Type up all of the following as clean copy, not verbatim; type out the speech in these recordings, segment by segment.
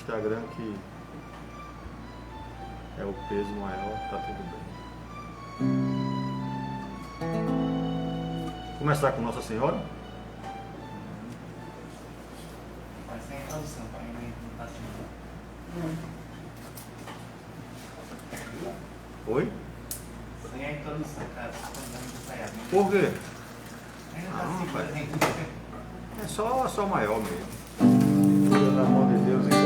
Instagram, que é o peso maior, tá tudo bem. Começar com Nossa Senhora? Mas sem tradução, para mim não tá assim. Oi? Sem a introdução, cara. Por quê? Ainda tá Não, assim, por rapaz. exemplo. É só maior mesmo. Pelo amor de Deus, igual.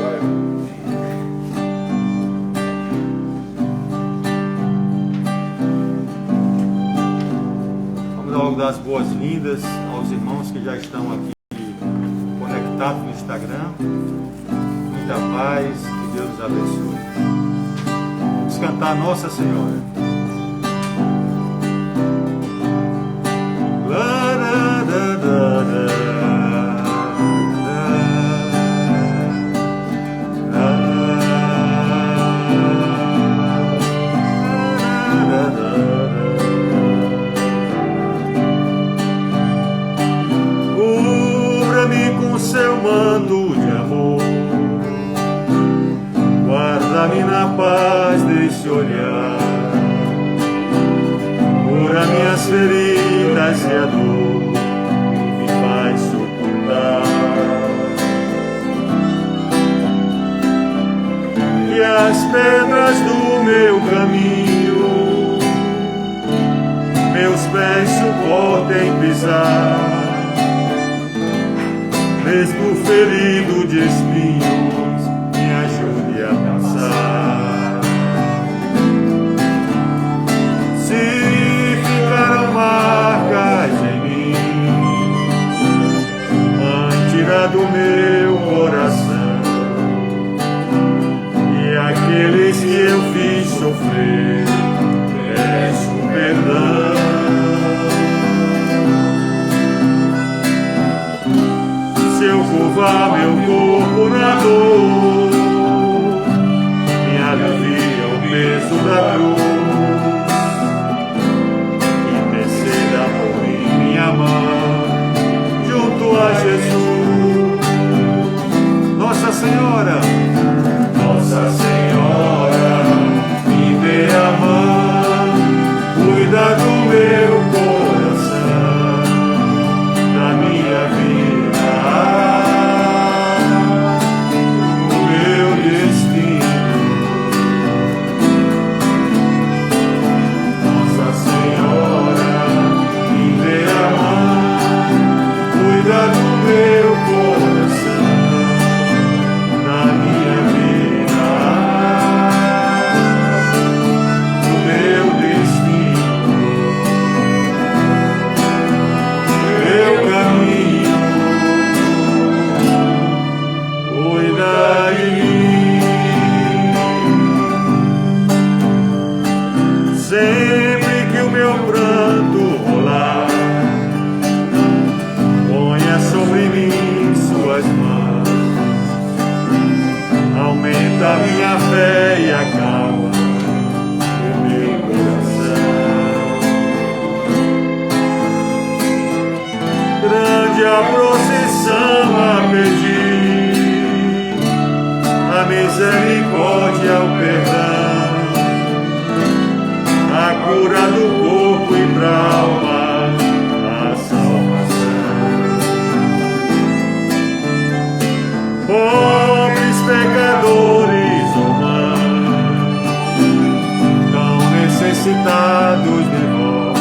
Vamos logo dar as boas-vindas aos irmãos que já estão aqui conectados no Instagram. Muita paz, que Deus os abençoe. Vamos cantar Nossa Senhora. Cubra-me com seu manto de amor, guarda-me na paz desse olhar, cura minhas feridas e a dor me faz suportar, que as pedras do meu caminho meus pés suportem pisar, mesmo ferido de espinhos, me ajude a passar. Se ficaram marcas em mim, Mãe, tira do meu coração, e aqueles que eu fiz sofrer, peço perdão. Se eu curvar meu corpo na dor, me alivia o peso da cruz, interceda por mim, minha mãe, junto a Jesus. Nossa Senhora, Nossa Senhora, me dê a mão, cuida do meu coração, da minha vida, do meu destino. Nossa Senhora, me dê a mão, cuida do meu coração, da minha vida, do meu destino, meu caminho, cuida de mim. Sempre que o meu pranto rolar, ponha sobre mim suas mãos, aumenta a minha fé e acalma o meu coração. Grande a procissão a pedir, a misericórdia, o perdão, a cura do corpo e pra alma, a salvação. Pobres pecadores humanos, tão necessitados de vós,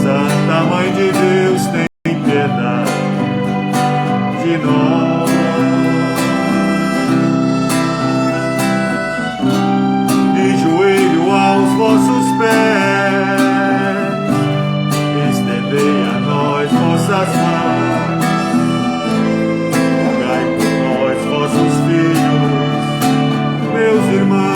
Santa Mãe de Deus, tem piedade de nós. De joelho aos vossos pés, estendei a nós vossas mãos, rogai por nós, vossos filhos, meus irmãos.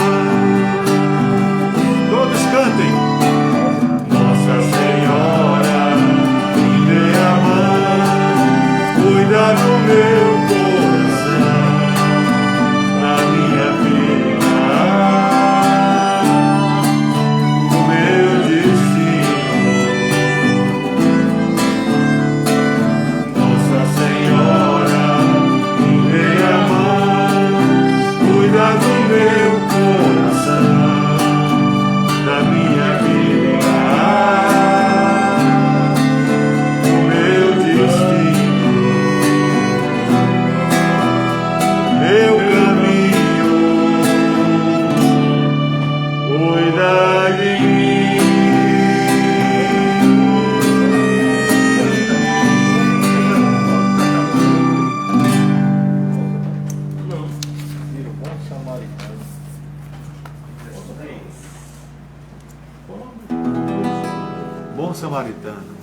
samaritano.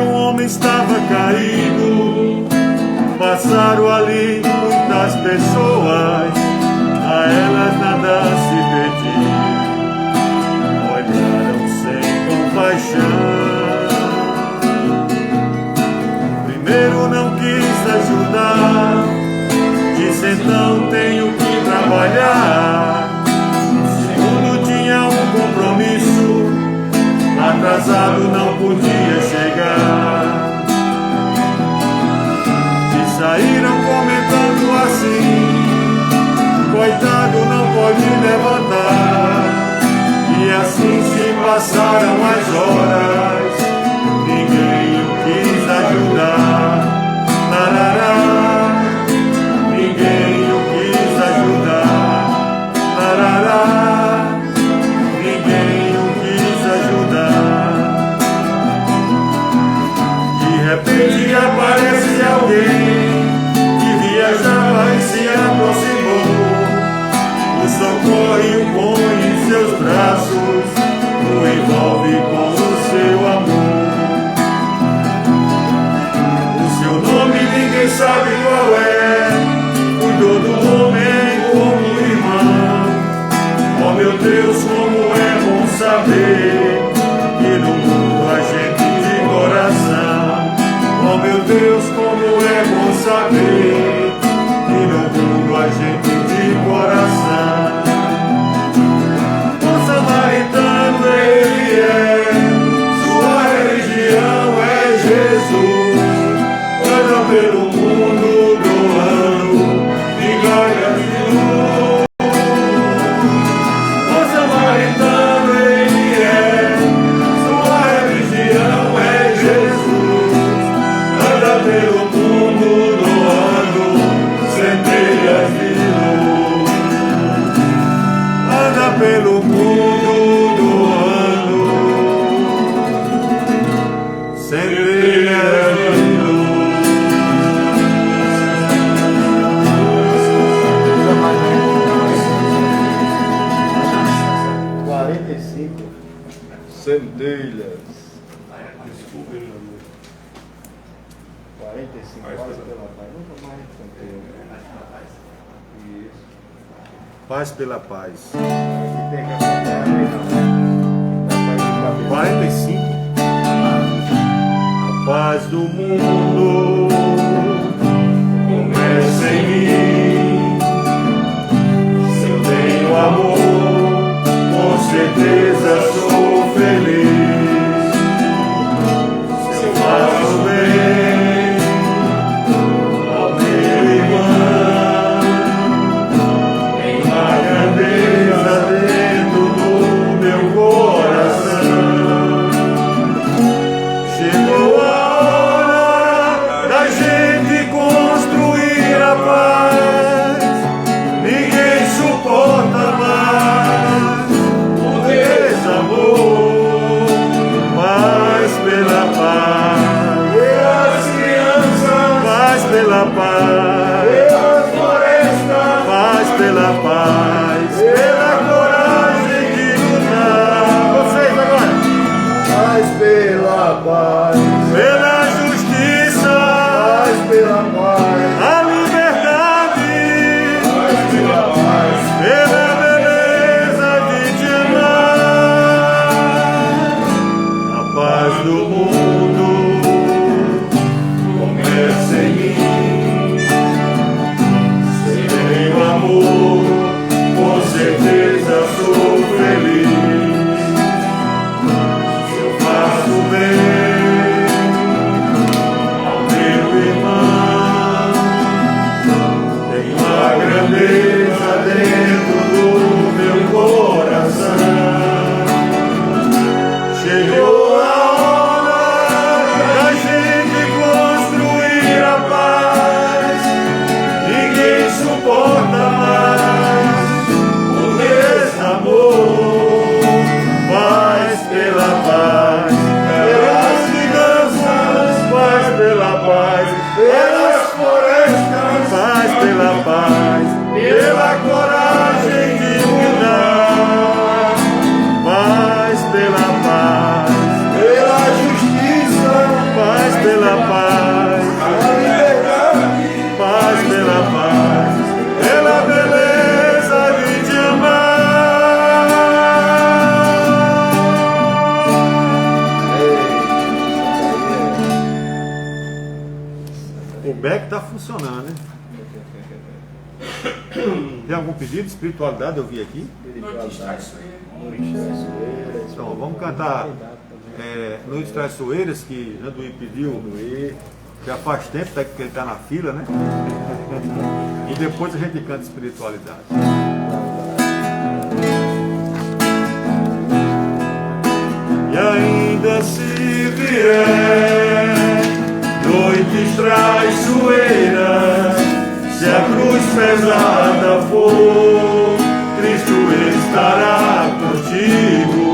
Um homem estava caído, passaram ali muitas pessoas, a elas nada se pediu, olharam sem compaixão. Primeiro não quis ajudar, disse então tenho que trabalhar. Segundo tinha um compromisso, atrasado não podia chegar. E saíram comentando assim, coitado não pode levantar. E assim se passaram as horas, ninguém o quis ajudar. Larará, ninguém o quis ajudar. Larará, ninguém o quis ajudar. De repente aparece alguém que viajava e se aproximou. O socorre o põe em seus braços, o envolve com o seu amor. O seu nome ninguém sabe qual é, cuidou do homem como irmão. Oh meu Deus, como é bom saber que no mundo há gente de coração. Oh meu Deus, como é bom saber que no mundo há gente de coração. O samaritano ele é, sua religião é Jesus. Anda pelo mundo doando migalhas de luz. O samaritano ele é, sua religião é Jesus. Anda pelo mundo doando centelhas de luz. Anda pelo mundo doando centelhas de luz. 45 centelhas. Desculpe, meu amor. 45 paz pela paz. Nunca mais centelhas. Isso. Paz pela paz. Aqui tem que acompanhar não. Dá pra ir de cabeça. 45. A paz do mundo começa em mim. Se eu tenho amor, com certeza sou feliz. Se eu faço bem ao meu irmão, tem uma grandeza dentro do meu coração. Chegou a hora funcionando, né? Tem algum pedido de espiritualidade? Eu vi aqui. Noite traiçoeira. Então, vamos cantar Noites Traiçoeiras, que Janduí pediu. Já faz tempo que ele está na fila, né? E depois a gente canta espiritualidade. E ainda se vier noites traiçoeiras, se a cruz pesada for, Cristo estará contigo.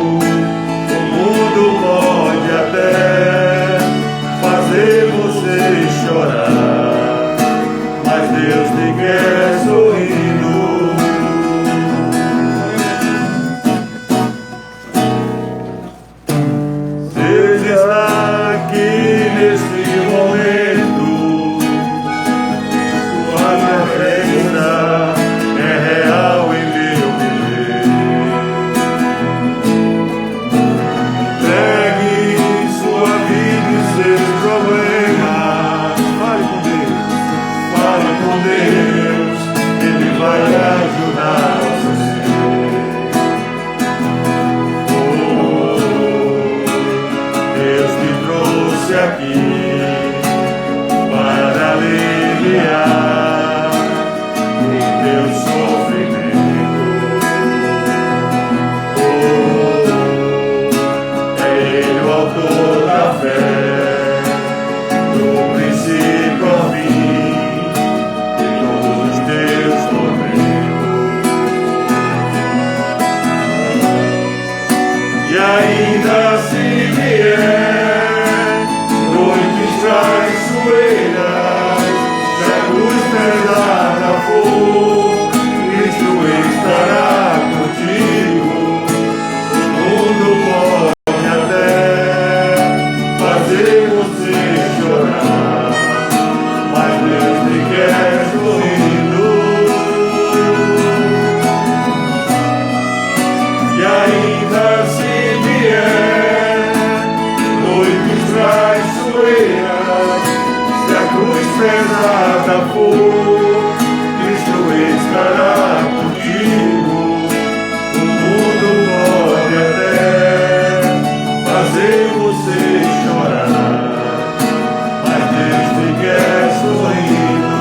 O mundo pode até fazer você chorar, mas Deus te quer sorrindo. Seja aqui neste momento, sua presença é real em meu viver. Pegue sua vida e seus problemas, fale com Deus, Ele vai ajudar você. Deus te trouxe aqui para aliviar o teu sofrimento. É Ele o autor da fé, do princípio ao fim, de todos os teus tormentos. E ainda se vier noites traiçoeiras, se a cruz pesada for, Cristo estará contigo. O mundo pode até fazer você chorar, mas Deus te quer sorrindo. E ainda se vier noites traiçoeiras, se a cruz pesada for, Cristo estará contigo. O mundo pode até fazer você chorar, mas Deus te quer sorrindo.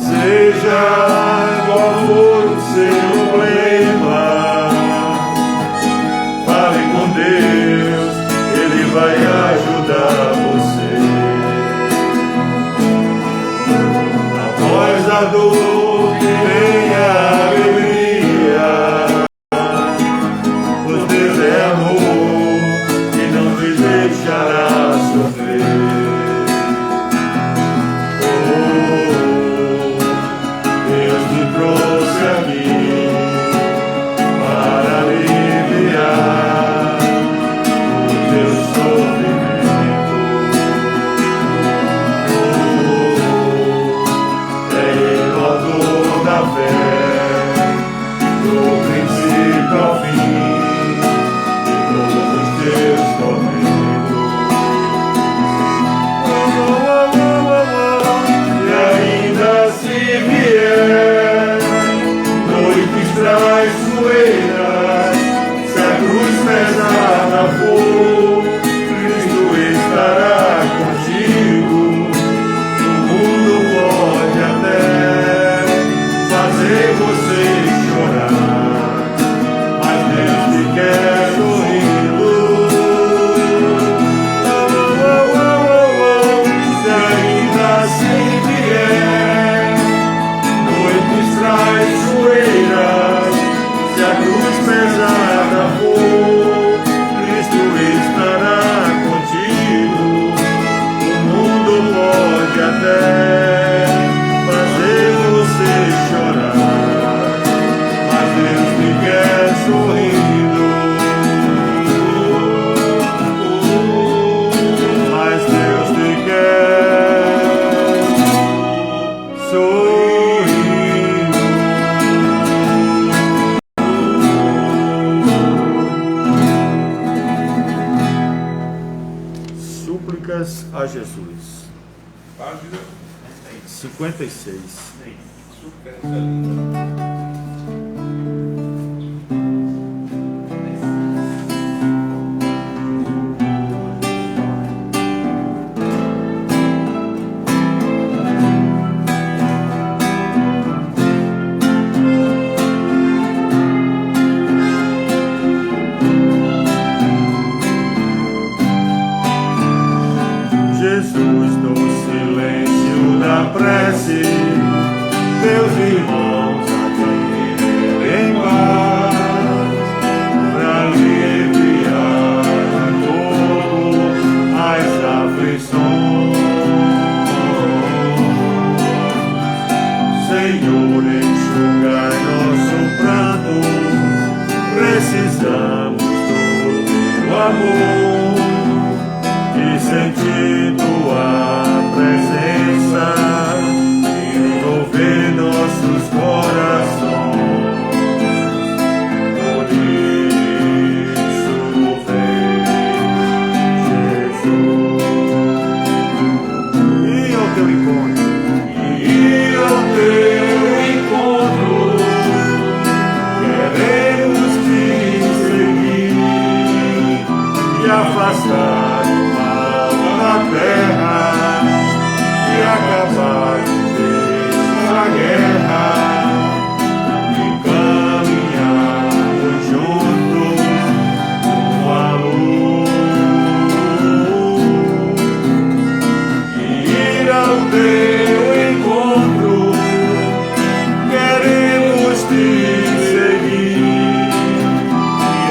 Seja qual for o seu problema, fale com Deus, Ele vai ajudar você. Após a dor vem a alegria, pois Deus é amor e não te deixará sofrer. Deus te trouxe aqui para aliviar o teu sofrimento. É Ele o autor 56. Super linda. Jesus, no silêncio da prece, teus irmãos aqui em paz, pra aliviar um pouco as aflições. Senhor, enxugai nosso pranto, precisamos do teu amor. E sentir tua presença envolver nossos corações. Por isso vem, Jesus, e ao teu encontro, e ao teu encontro, queremos te seguir e afastar terra e acabar a guerra e caminharmos juntos numa luz e ir ao teu encontro. Queremos te seguir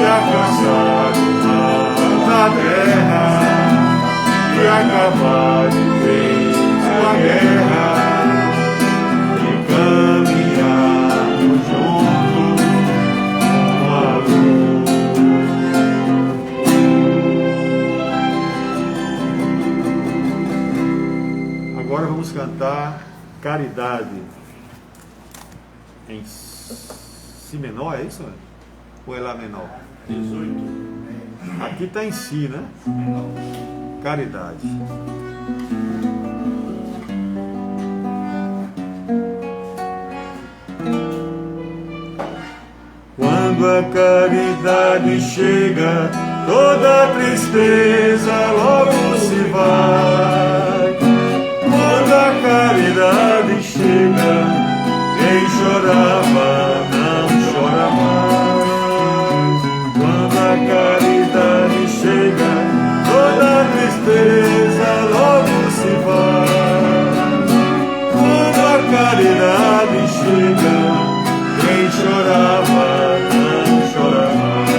e alcançar a terra e acabar de vez a guerra e caminharmos juntos com a luz. Agora vamos cantar Caridade em Si menor, é isso? Ou é Lá menor? 18. Aqui está em Si, né? Caridade. Quando a caridade chega, toda tristeza logo se vai. Quando a caridade chega, quem chorava não chora mais. Quando a caridade chega, toda tristeza logo se vai. Quando a caridade chega, quem chorava não chora mais.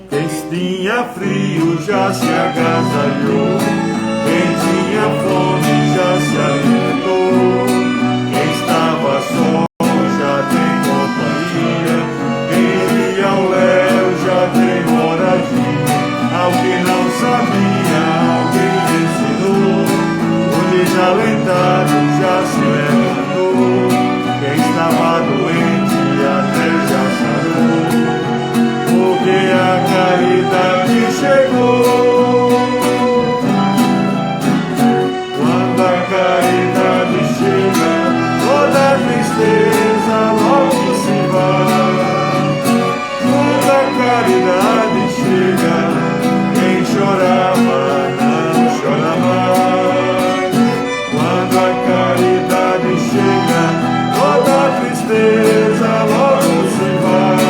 Quem tinha frio já se agasalhou, quem tinha fome já se alimentou, quem estava só já tem companhia, quem ia ao léu já tem moradia. Ao que não sabia, alguém ensinou, o desalentado já se levantou, quem estava doente até já sarou, porque a caridade chegou. Quando a caridade chega, toda tristeza logo se vai. Quando a caridade chega, quem chorava não chora mais. Quando a caridade chega, toda tristeza logo se vai.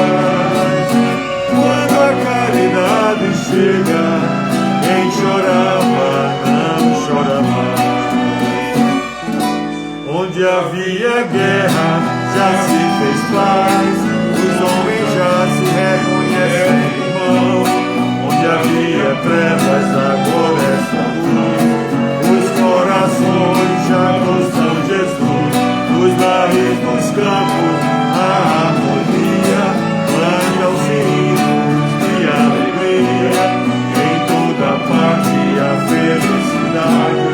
Quando a caridade chega, quem chorava não chora mais. Onde havia guerra já se fez paz, os homens já se reconhecem irmãos. Onde havia trevas, agora é só luz. Os corações já gostam de Jesus. Nos bares, nos campos, a harmonia. Canta os hinos de alegria. Em toda parte a felicidade.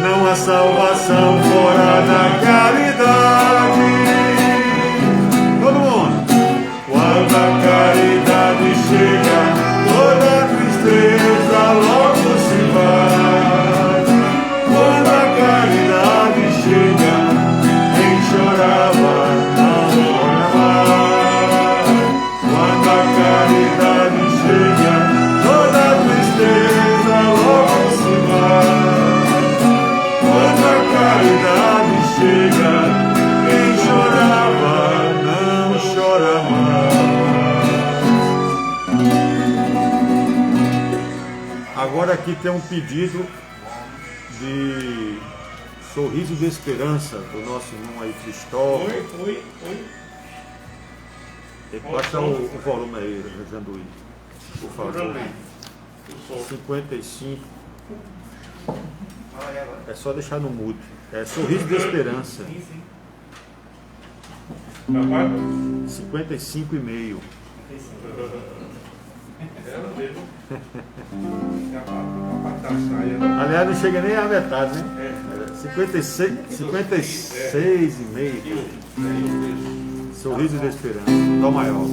Não há salvação fora da caridade. Todo mundo. Quando a caridade chega, toda tristeza logo se vai. Quando a caridade aqui tem um pedido de Sorriso de Esperança do nosso irmão aí, Cristóvão. Oi. Baixa o volume aí, Janduí, por favor. 55. Olha agora. É só deixar no mudo. É Sorriso de Esperança. Sim, sim. 55,5. Aliás, não chega nem à metade, né? 56,5. Sorriso de Esperança. Dó maior.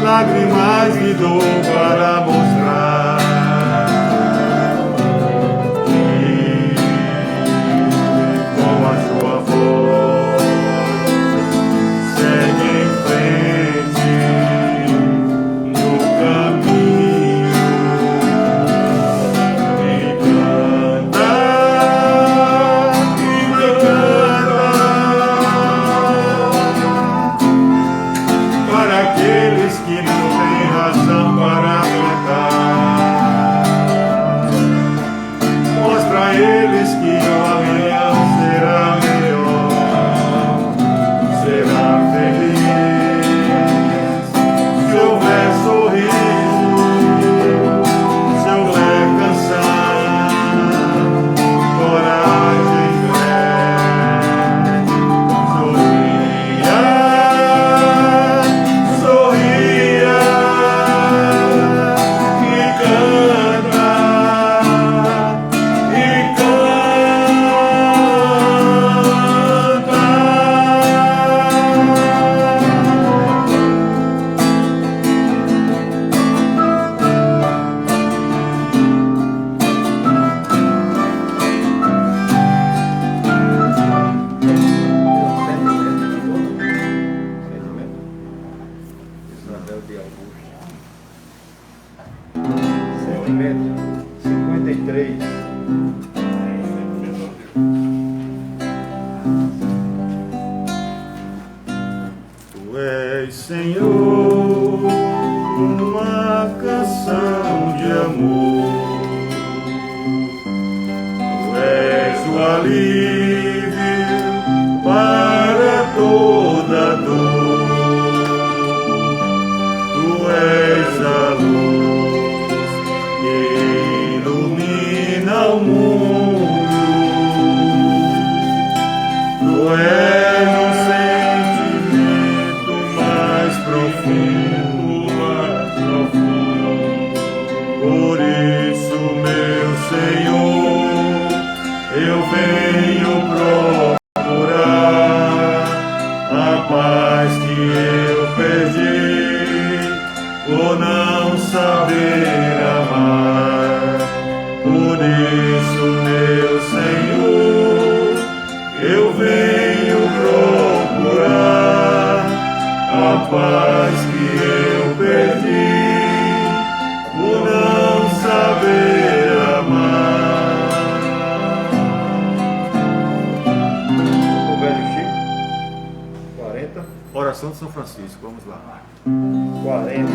Lágrimas de dor para mostrar que com a sua voz segue em frente no caminho e canta para aqueles que não têm razão para aguentar. Mostra a eles que o amanhã será melhor, será feliz. Se houver sorriso, se houver canção, coragem, fé, sorria. Isabel de Augusto. 53. Tu és, Senhor, uma canção de amor. Tu és o alívio para toda dor. Tu és a luz que ilumina o mundo. Tu és o sentimento mais profundo, mais profundo. Por isso, meu Senhor, eu venho procurar a paz que eu perdi por não saber amar. Por isso, meu Senhor, eu venho procurar a paz que eu perdi por não saber amar. O velho Chico. 40. Oração de São Francisco, vamos lá. 40.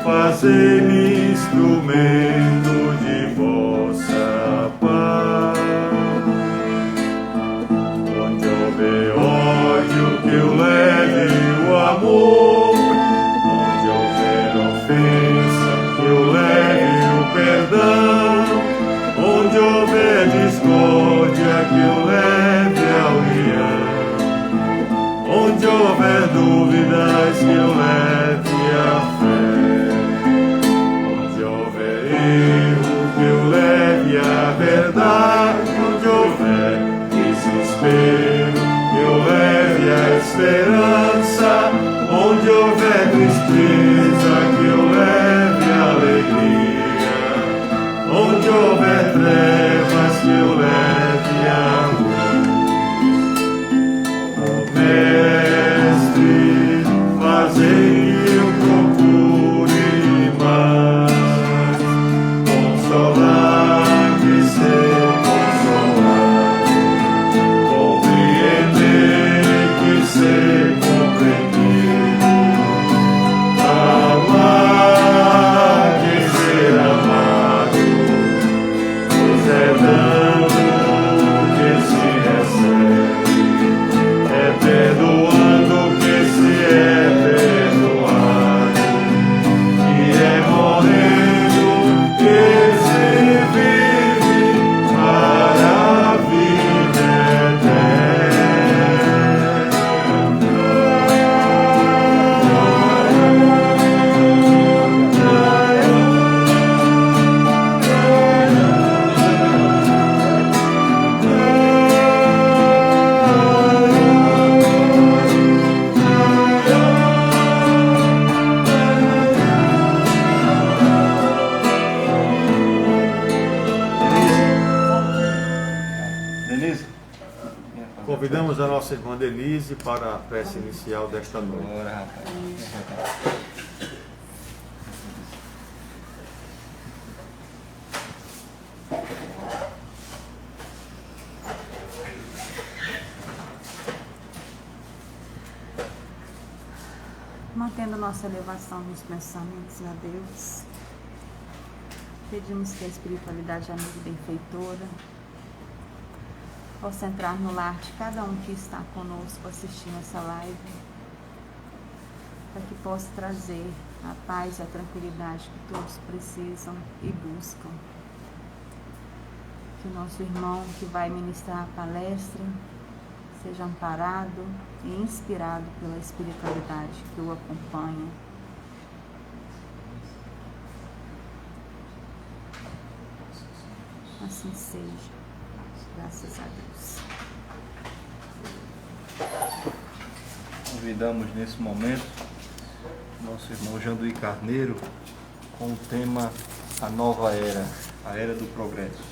Fazer-me instrumento de vossa paz, onde houver nossa irmã Denise para a prece inicial desta noite. Bora, rapaz. Mantendo nossa elevação nos pensamentos a Deus, pedimos que a espiritualidade amiga e benfeitora possa entrar no lar de cada um que está conosco assistindo essa live, para que possa trazer a paz e a tranquilidade que todos precisam e buscam. Que o nosso irmão que vai ministrar a palestra seja amparado e inspirado pela espiritualidade que o acompanha. Assim seja. Graças a Deus. Convidamos nesse momento nosso irmão Janduí Carneiro com o tema A Nova Era, a Era do Progresso.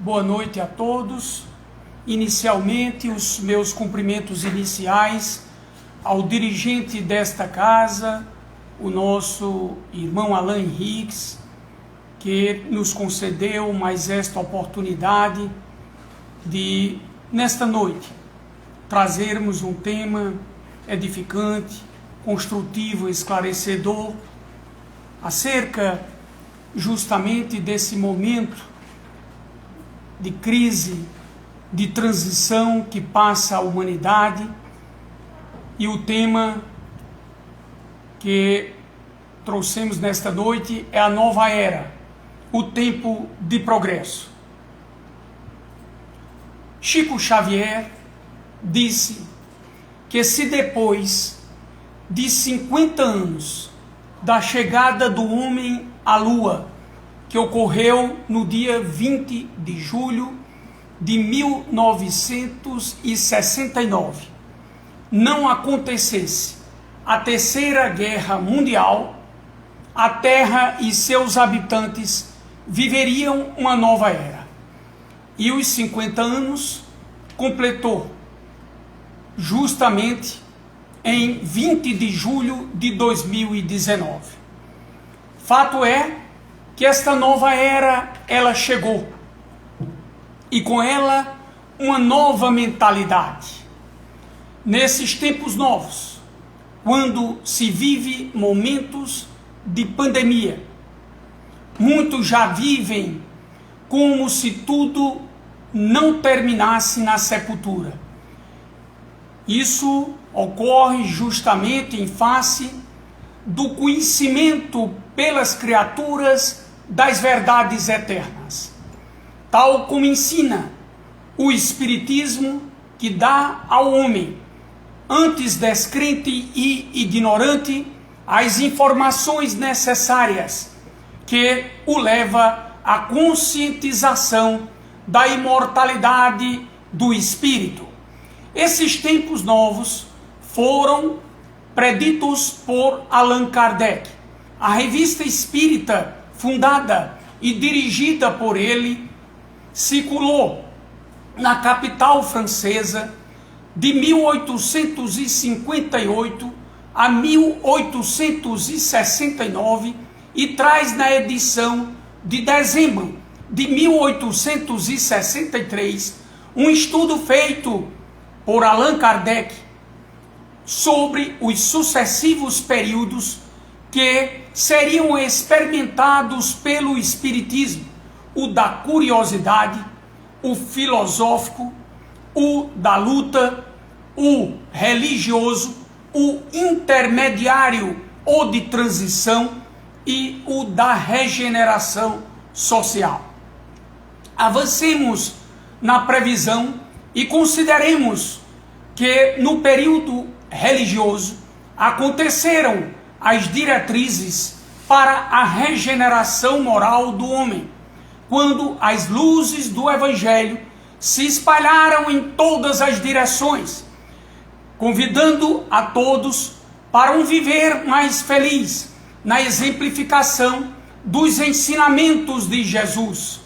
Boa noite a todos. Inicialmente, os meus cumprimentos iniciais ao dirigente desta casa, o nosso irmão Alain Henriques, que nos concedeu mais esta oportunidade de, nesta noite, trazermos um tema edificante, construtivo, esclarecedor, acerca justamente desse momento de crise, de transição que passa a humanidade, e o tema que trouxemos nesta noite é a nova era, o tempo de progresso. Chico Xavier disse que se depois de 50 anos da chegada do homem à Lua, que ocorreu no dia 20 de julho de 1969, não acontecesse a Terceira Guerra Mundial, a Terra e seus habitantes viveriam uma nova era. E os 50 anos completou justamente em 20 de julho de 2019. Fato é que esta nova era, ela chegou, e com ela uma nova mentalidade. Nesses tempos novos, quando se vive momentos de pandemia, muitos já vivem como se tudo não terminasse na sepultura. Isso ocorre justamente em face do conhecimento pelas criaturas das verdades eternas, tal como ensina o Espiritismo, que dá ao homem, antes descrente e ignorante, as informações necessárias que o leva à conscientização da imortalidade do espírito. Esses tempos novos foram preditos por Allan Kardec. A revista espírita, fundada e dirigida por ele, circulou na capital francesa de 1858 a 1869 e traz na edição de dezembro de 1863 um estudo feito por Allan Kardec sobre os sucessivos períodos que seriam experimentados pelo Espiritismo: o da curiosidade, o filosófico, o da luta, o religioso, o intermediário ou de transição e o da regeneração social. Avancemos na previsão e consideremos que no período religioso aconteceram as diretrizes para a regeneração moral do homem, quando as luzes do Evangelho se espalharam em todas as direções, convidando a todos para um viver mais feliz na exemplificação dos ensinamentos de Jesus,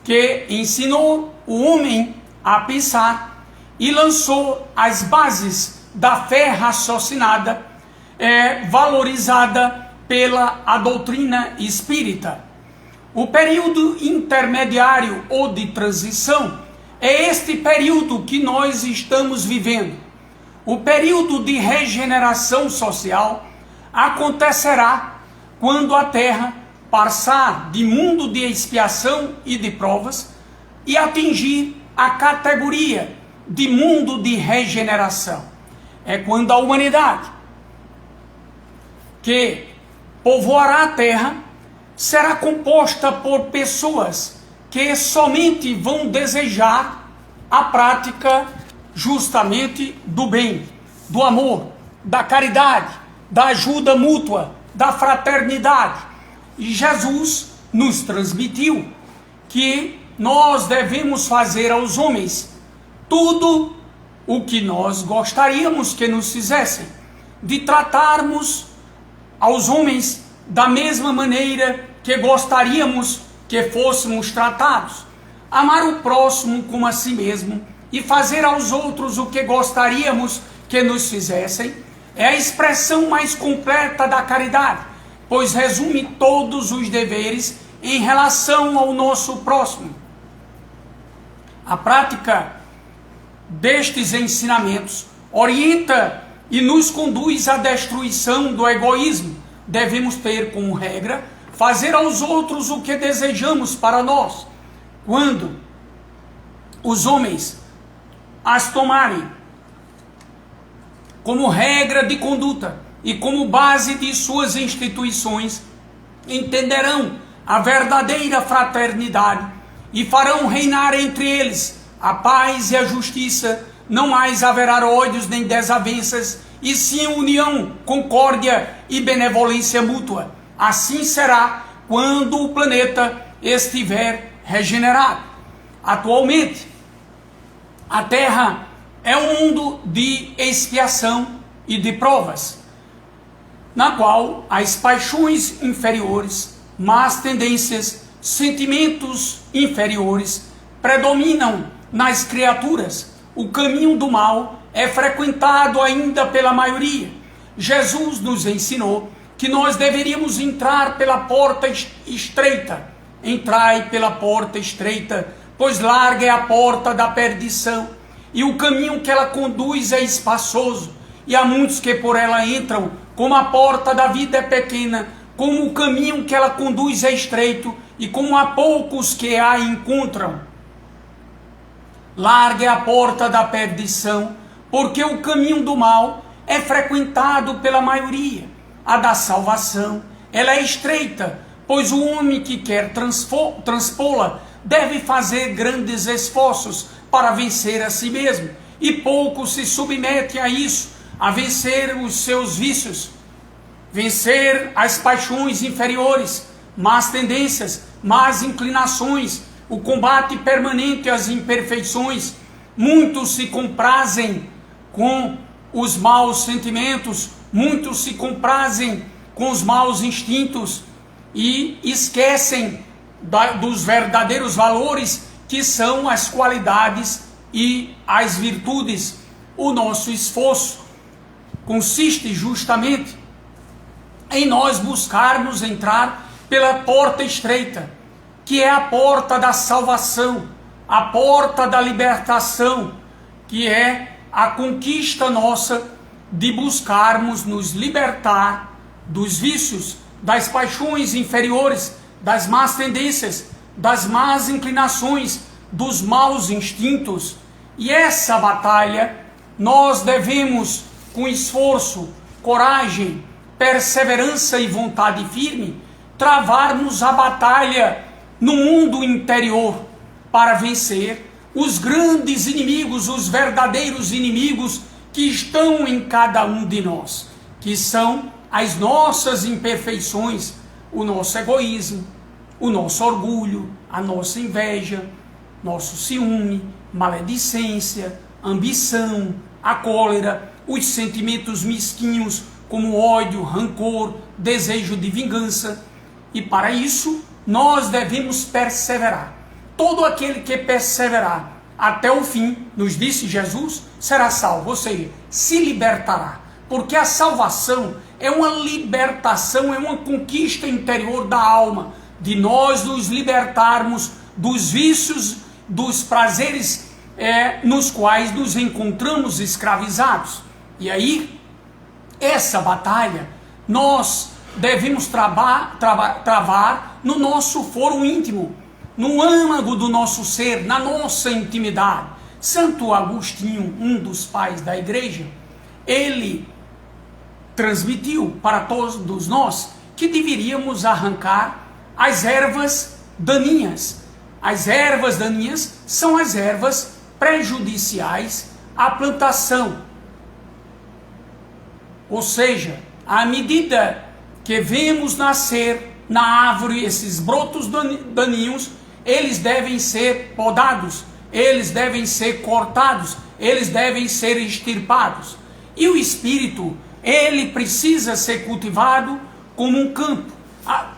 que ensinou o homem a pensar e lançou as bases da fé raciocinada, valorizada pela doutrina espírita. O período intermediário ou de transição é este período que nós estamos vivendo. O período de regeneração social acontecerá quando a Terra passar de mundo de expiação e de provas e atingir a categoria de mundo de regeneração. É quando a humanidade que povoará a Terra será composta por pessoas que somente vão desejar a prática justamente do bem, do amor, da caridade, da ajuda mútua, da fraternidade. E Jesus nos transmitiu que nós devemos fazer aos homens tudo o que nós gostaríamos que nos fizessem, de tratarmos aos homens da mesma maneira que gostaríamos que fôssemos tratados, amar o próximo como a si mesmo e fazer aos outros o que gostaríamos que nos fizessem, é a expressão mais completa da caridade, pois resume todos os deveres em relação ao nosso próximo. A prática destes ensinamentos orienta e nos conduz à destruição do egoísmo. Devemos ter como regra fazer aos outros o que desejamos para nós. Quando os homens as tomarem como regra de conduta e como base de suas instituições, entenderão a verdadeira fraternidade e farão reinar entre eles a paz e a justiça. Não mais haverá ódios nem desavenças, e sim união, concórdia e benevolência mútua. Assim será quando o planeta estiver regenerado. Atualmente, a Terra é um mundo de expiação e de provas, na qual as paixões inferiores, más tendências, sentimentos inferiores predominam nas criaturas. O caminho do mal é frequentado ainda pela maioria. Jesus nos ensinou que nós deveríamos entrar pela porta estreita. Entrai pela porta estreita, pois larga é a porta da perdição, e o caminho que ela conduz é espaçoso, e há muitos que por ela entram. Como a porta da vida é pequena, como o caminho que ela conduz é estreito, e como há poucos que a encontram. Larga é a porta da perdição, porque o caminho do mal é frequentado pela maioria. A da salvação, ela é estreita, pois o homem que quer transpô-la deve fazer grandes esforços para vencer a si mesmo, e poucos se submetem a isso, a vencer os seus vícios, vencer as paixões inferiores, más tendências, más inclinações, o combate permanente às imperfeições. Muitos se comprazem com os maus sentimentos, muitos se comprazem com os maus instintos e esquecem dos verdadeiros valores, que são as qualidades e as virtudes. O nosso esforço consiste justamente em nós buscarmos entrar pela porta estreita, que é a porta da salvação, a porta da libertação, que é a conquista nossa de buscarmos nos libertar dos vícios, das paixões inferiores, das más tendências, das más inclinações, dos maus instintos. E essa batalha nós devemos, com esforço, coragem, perseverança e vontade firme, travarmos a batalha no mundo interior para vencer os grandes inimigos, os verdadeiros inimigos que estão em cada um de nós, que são as nossas imperfeições, o nosso egoísmo, o nosso orgulho, a nossa inveja, nosso ciúme, maledicência, ambição, a cólera, os sentimentos mesquinhos como ódio, rancor, desejo de vingança. E para isso nós devemos perseverar. Todo aquele que perseverar até o fim, nos disse Jesus, será salvo, ou seja, se libertará. Porque a salvação é uma libertação, é uma conquista interior da alma, de nós nos libertarmos dos vícios, dos prazeres nos quais nos encontramos escravizados. E aí, essa batalha nós devemos travar no nosso foro íntimo, no âmago do nosso ser, na nossa intimidade. Santo Agostinho, um dos pais da igreja, ele transmitiu para todos nós que deveríamos arrancar as ervas daninhas. As ervas daninhas são as ervas prejudiciais à plantação. Ou seja, à medida que vemos nascer na árvore esses brotos daninhos, eles devem ser podados, eles devem ser cortados, eles devem ser extirpados. E o espírito, ele precisa ser cultivado como um campo.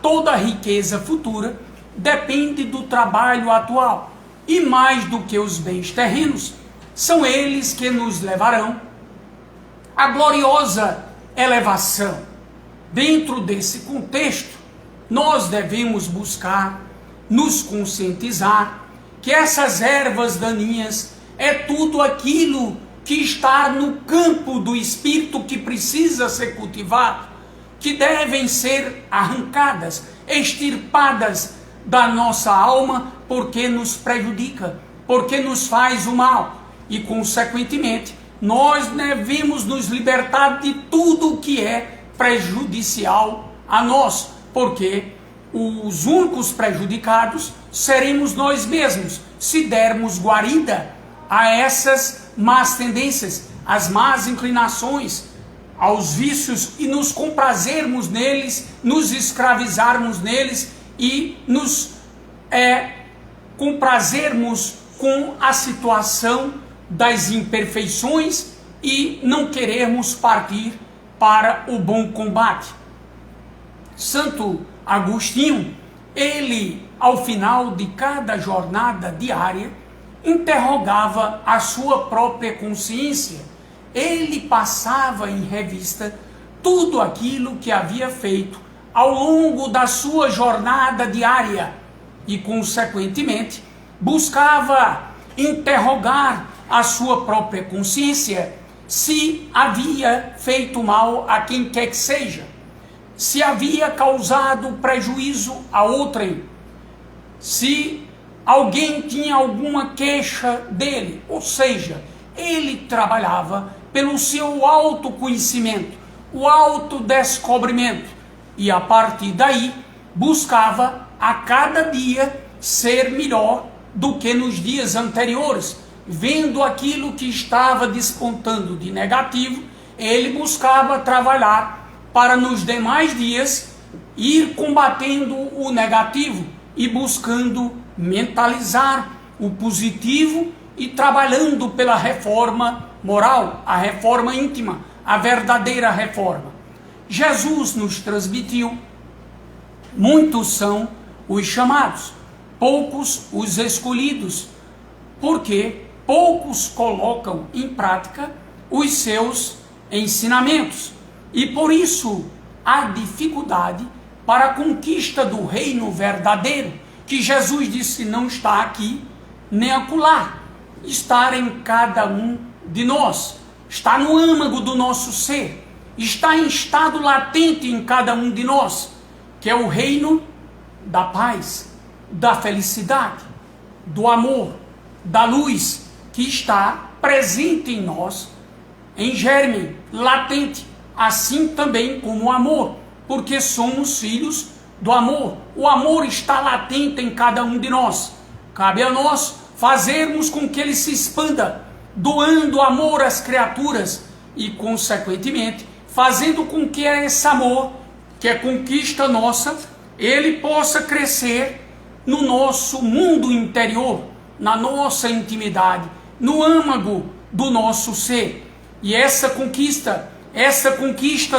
Toda a riqueza futura depende do trabalho atual. E mais do que os bens terrenos, são eles que nos levarão à gloriosa elevação. Dentro desse contexto, nós devemos buscar nos conscientizar que essas ervas daninhas é tudo aquilo que está no campo do espírito que precisa ser cultivado, que devem ser arrancadas, extirpadas da nossa alma, porque nos prejudica, porque nos faz o mal. E, consequentemente, nós devemos nos libertar de tudo o que é prejudicial a nós, porque os únicos prejudicados seremos nós mesmos, se dermos guarida a essas más tendências, às más inclinações, aos vícios, e nos comprazermos neles, nos escravizarmos neles e nos comprazermos com a situação das imperfeições e não querermos partir para o bom combate. Santo Agostinho, ele, ao final de cada jornada diária, interrogava a sua própria consciência. Ele passava em revista tudo aquilo que havia feito ao longo da sua jornada diária e, consequentemente, buscava interrogar a sua própria consciência se havia feito mal a quem quer que seja, se havia causado prejuízo a outrem, se alguém tinha alguma queixa dele. Ou seja, ele trabalhava pelo seu autoconhecimento, o autodescobrimento, e a partir daí buscava a cada dia ser melhor do que nos dias anteriores. Vendo aquilo que estava despontando de negativo, ele buscava trabalhar para nos demais dias ir combatendo o negativo e buscando mentalizar o positivo e trabalhando pela reforma moral, a reforma íntima, a verdadeira reforma. Jesus nos transmitiu: muitos são os chamados, poucos os escolhidos, porque poucos colocam em prática os seus ensinamentos. E por isso há dificuldade para a conquista do reino verdadeiro, que Jesus disse não está aqui nem acolá, está em cada um de nós, está no âmago do nosso ser, está em estado latente em cada um de nós, que é o reino da paz, da felicidade, do amor, da luz, que está presente em nós, em germe, latente, assim também como o amor, porque somos filhos do amor. O amor está latente em cada um de nós. Cabe a nós fazermos com que ele se expanda, doando amor às criaturas e, consequentemente, fazendo com que esse amor, que é conquista nossa, ele possa crescer no nosso mundo interior, na nossa intimidade, no âmago do nosso ser. E essa conquista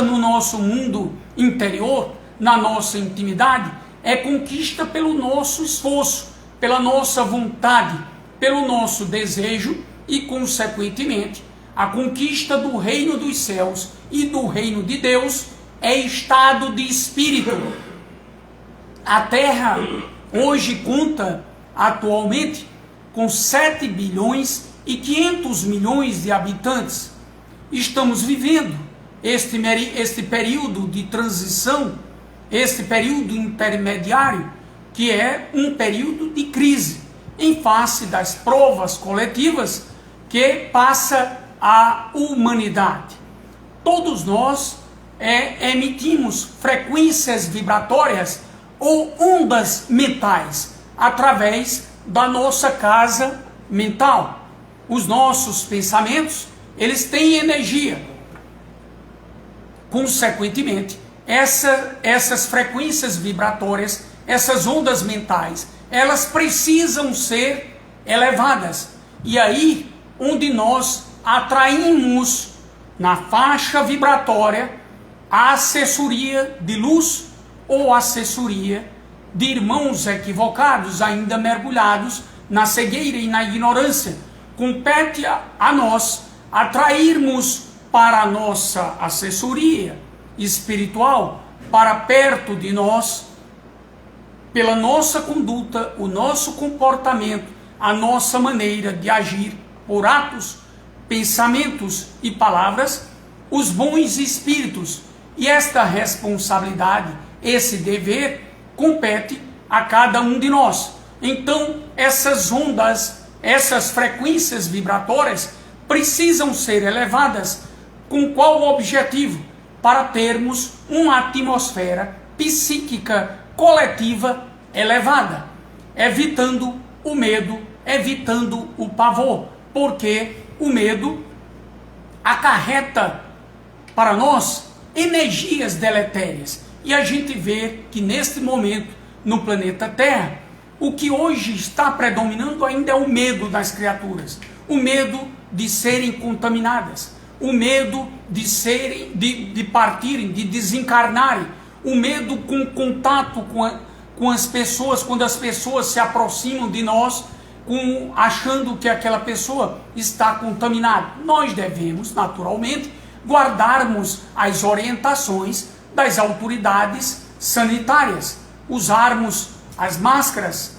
no nosso mundo interior, na nossa intimidade, é conquista pelo nosso esforço, pela nossa vontade, pelo nosso desejo e, consequentemente, a conquista do reino dos céus e do reino de Deus é estado de espírito. A Terra hoje conta atualmente com 7 bilhões e 500 milhões de habitantes. Estamos vivendo este período de transição, este período intermediário, que é um período de crise, em face das provas coletivas que passa a humanidade. Todos nós emitimos frequências vibratórias ou ondas mentais através da nossa casa mental. Os nossos pensamentos, eles têm energia. Consequentemente, essas frequências vibratórias, essas ondas mentais, elas precisam ser elevadas. E aí, onde nós atraímos na faixa vibratória a assessoria de luz ou assessoria de irmãos equivocados, ainda mergulhados na cegueira e na ignorância. Compete a nós atrairmos para a nossa assessoria espiritual, para perto de nós, pela nossa conduta, o nosso comportamento, a nossa maneira de agir, por atos, pensamentos e palavras, os bons espíritos. E esta responsabilidade, esse dever, compete a cada um de nós. Então, essas ondas, essas frequências vibratórias precisam ser elevadas. Com qual objetivo? Para termos uma atmosfera psíquica coletiva elevada, evitando o medo, evitando o pavor, porque o medo acarreta para nós energias deletérias. E a gente vê que neste momento, no planeta Terra, o que hoje está predominando ainda é o medo das criaturas, o medo de serem contaminadas, o medo de partirem, de desencarnarem, o medo com contato com as pessoas, quando as pessoas se aproximam de nós, achando que aquela pessoa está contaminada. Nós devemos, naturalmente, guardarmos as orientações das autoridades sanitárias, usarmos as máscaras,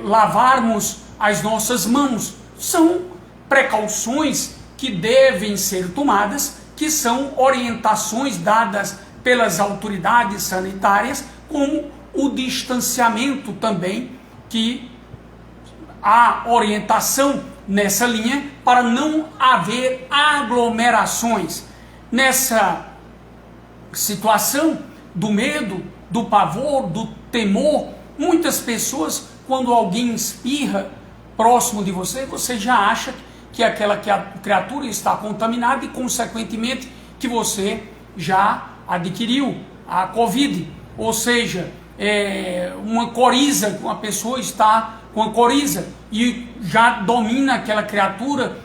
lavarmos as nossas mãos. São precauções que devem ser tomadas, que são orientações dadas pelas autoridades sanitárias, como o distanciamento também, que há orientação nessa linha para não haver aglomerações. Nessa situação do medo, do pavor, do temor, muitas pessoas, quando alguém espirra próximo de você, você já acha que aquela criatura está contaminada e, consequentemente, que você já adquiriu a Covid. Ou seja, uma coriza, uma pessoa está com a coriza e já domina aquela criatura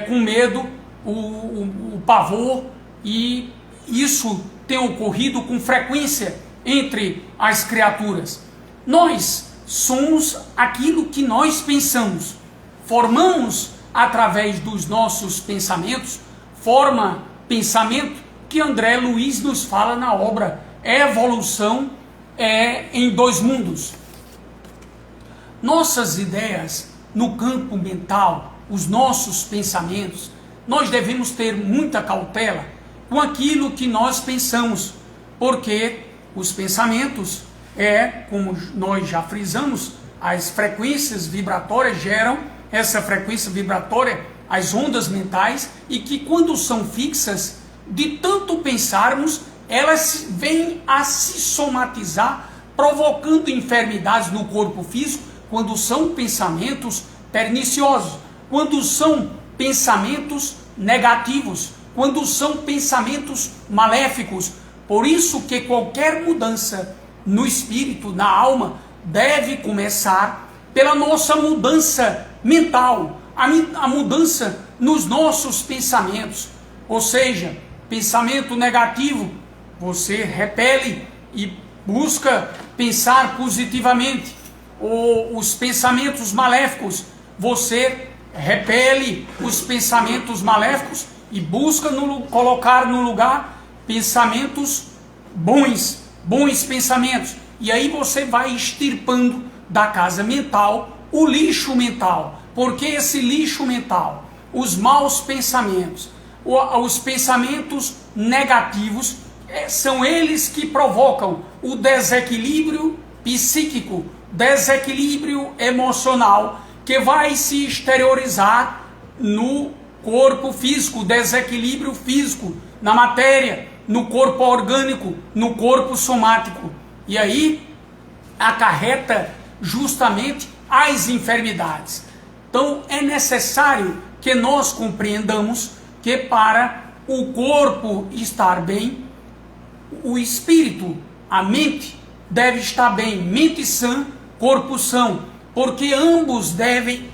com medo, o pavor, e isso tem ocorrido com frequência entre as criaturas. Nós somos aquilo que nós pensamos, formamos através dos nossos pensamentos, forma pensamento, que André Luiz nos fala na obra Evolução em Dois Mundos. Nossas ideias no campo mental, os nossos pensamentos, nós devemos ter muita cautela com aquilo que nós pensamos, porque os pensamentos como nós já frisamos, as frequências vibratórias geram essa frequência vibratória, as ondas mentais, e que quando são fixas, de tanto pensarmos, elas vêm a se somatizar, provocando enfermidades no corpo físico, quando são pensamentos perniciosos, quando são pensamentos negativos, quando são pensamentos maléficos. Por isso que qualquer mudança no espírito, na alma, deve começar pela nossa mudança mental, a mudança nos nossos pensamentos. Ou seja, pensamento negativo, você repele e busca pensar positivamente. Ou os pensamentos maléficos, você repele os pensamentos maléficos e busca colocar no lugar pensamentos bons pensamentos. E aí você vai extirpando da casa mental o lixo mental. Porque esse lixo mental, os maus pensamentos, os pensamentos negativos, são eles que provocam o desequilíbrio psíquico, desequilíbrio emocional, que vai se exteriorizar no corpo físico, desequilíbrio físico, na matéria, no corpo orgânico, no corpo somático. E aí acarreta justamente as enfermidades. Então é necessário que nós compreendamos que para o corpo estar bem, o espírito, a mente, deve estar bem. Mente sã, corpo são, porque ambos devem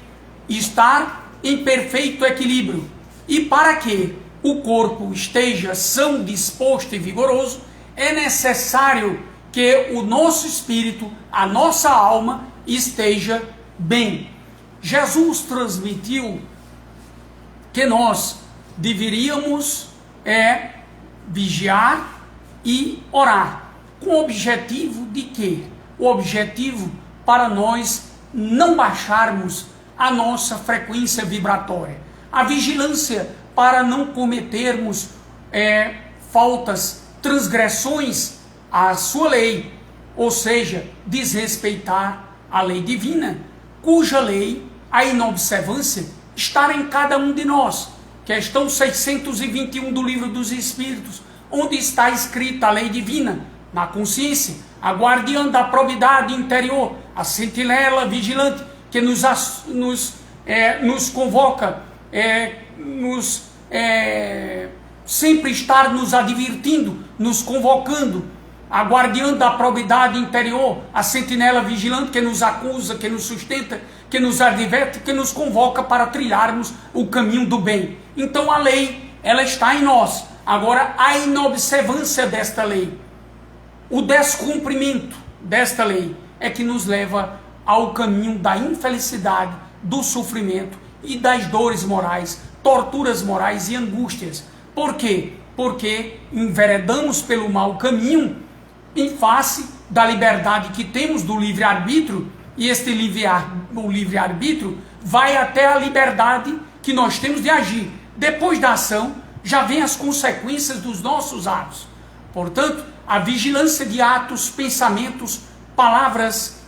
estar em perfeito equilíbrio. E para que o corpo esteja são, disposto e vigoroso, é necessário que o nosso espírito, a nossa alma, esteja bem. Jesus transmitiu que nós deveríamos vigiar e orar. Com o objetivo de quê? O objetivo para nós não baixarmos a nossa frequência vibratória. A vigilância para não cometermos faltas, transgressões à sua lei, ou seja, desrespeitar a lei divina, cuja lei, a inobservância, está em cada um de nós. Questão 621 do Livro dos Espíritos, onde está escrita a lei divina, na consciência, a guardiã da probidade interior, a sentinela vigilante, que nos convoca, sempre estar nos advertindo, nos convocando, a guardiã da probidade interior, a sentinela vigilante que nos acusa, que nos sustenta, que nos adverte, que nos convoca para trilharmos o caminho do bem. Então a lei, ela está em nós. Agora, a inobservância desta lei, o descumprimento desta lei é que nos leva ao caminho da infelicidade, do sofrimento e das dores morais, torturas morais e angústias. Por quê? Porque enveredamos pelo mau caminho em face da liberdade que temos do livre-arbítrio, e este livre-arbítrio vai até a liberdade que nós temos de agir. Depois da ação, já vem as consequências dos nossos atos. Portanto, a vigilância de atos, pensamentos, palavras,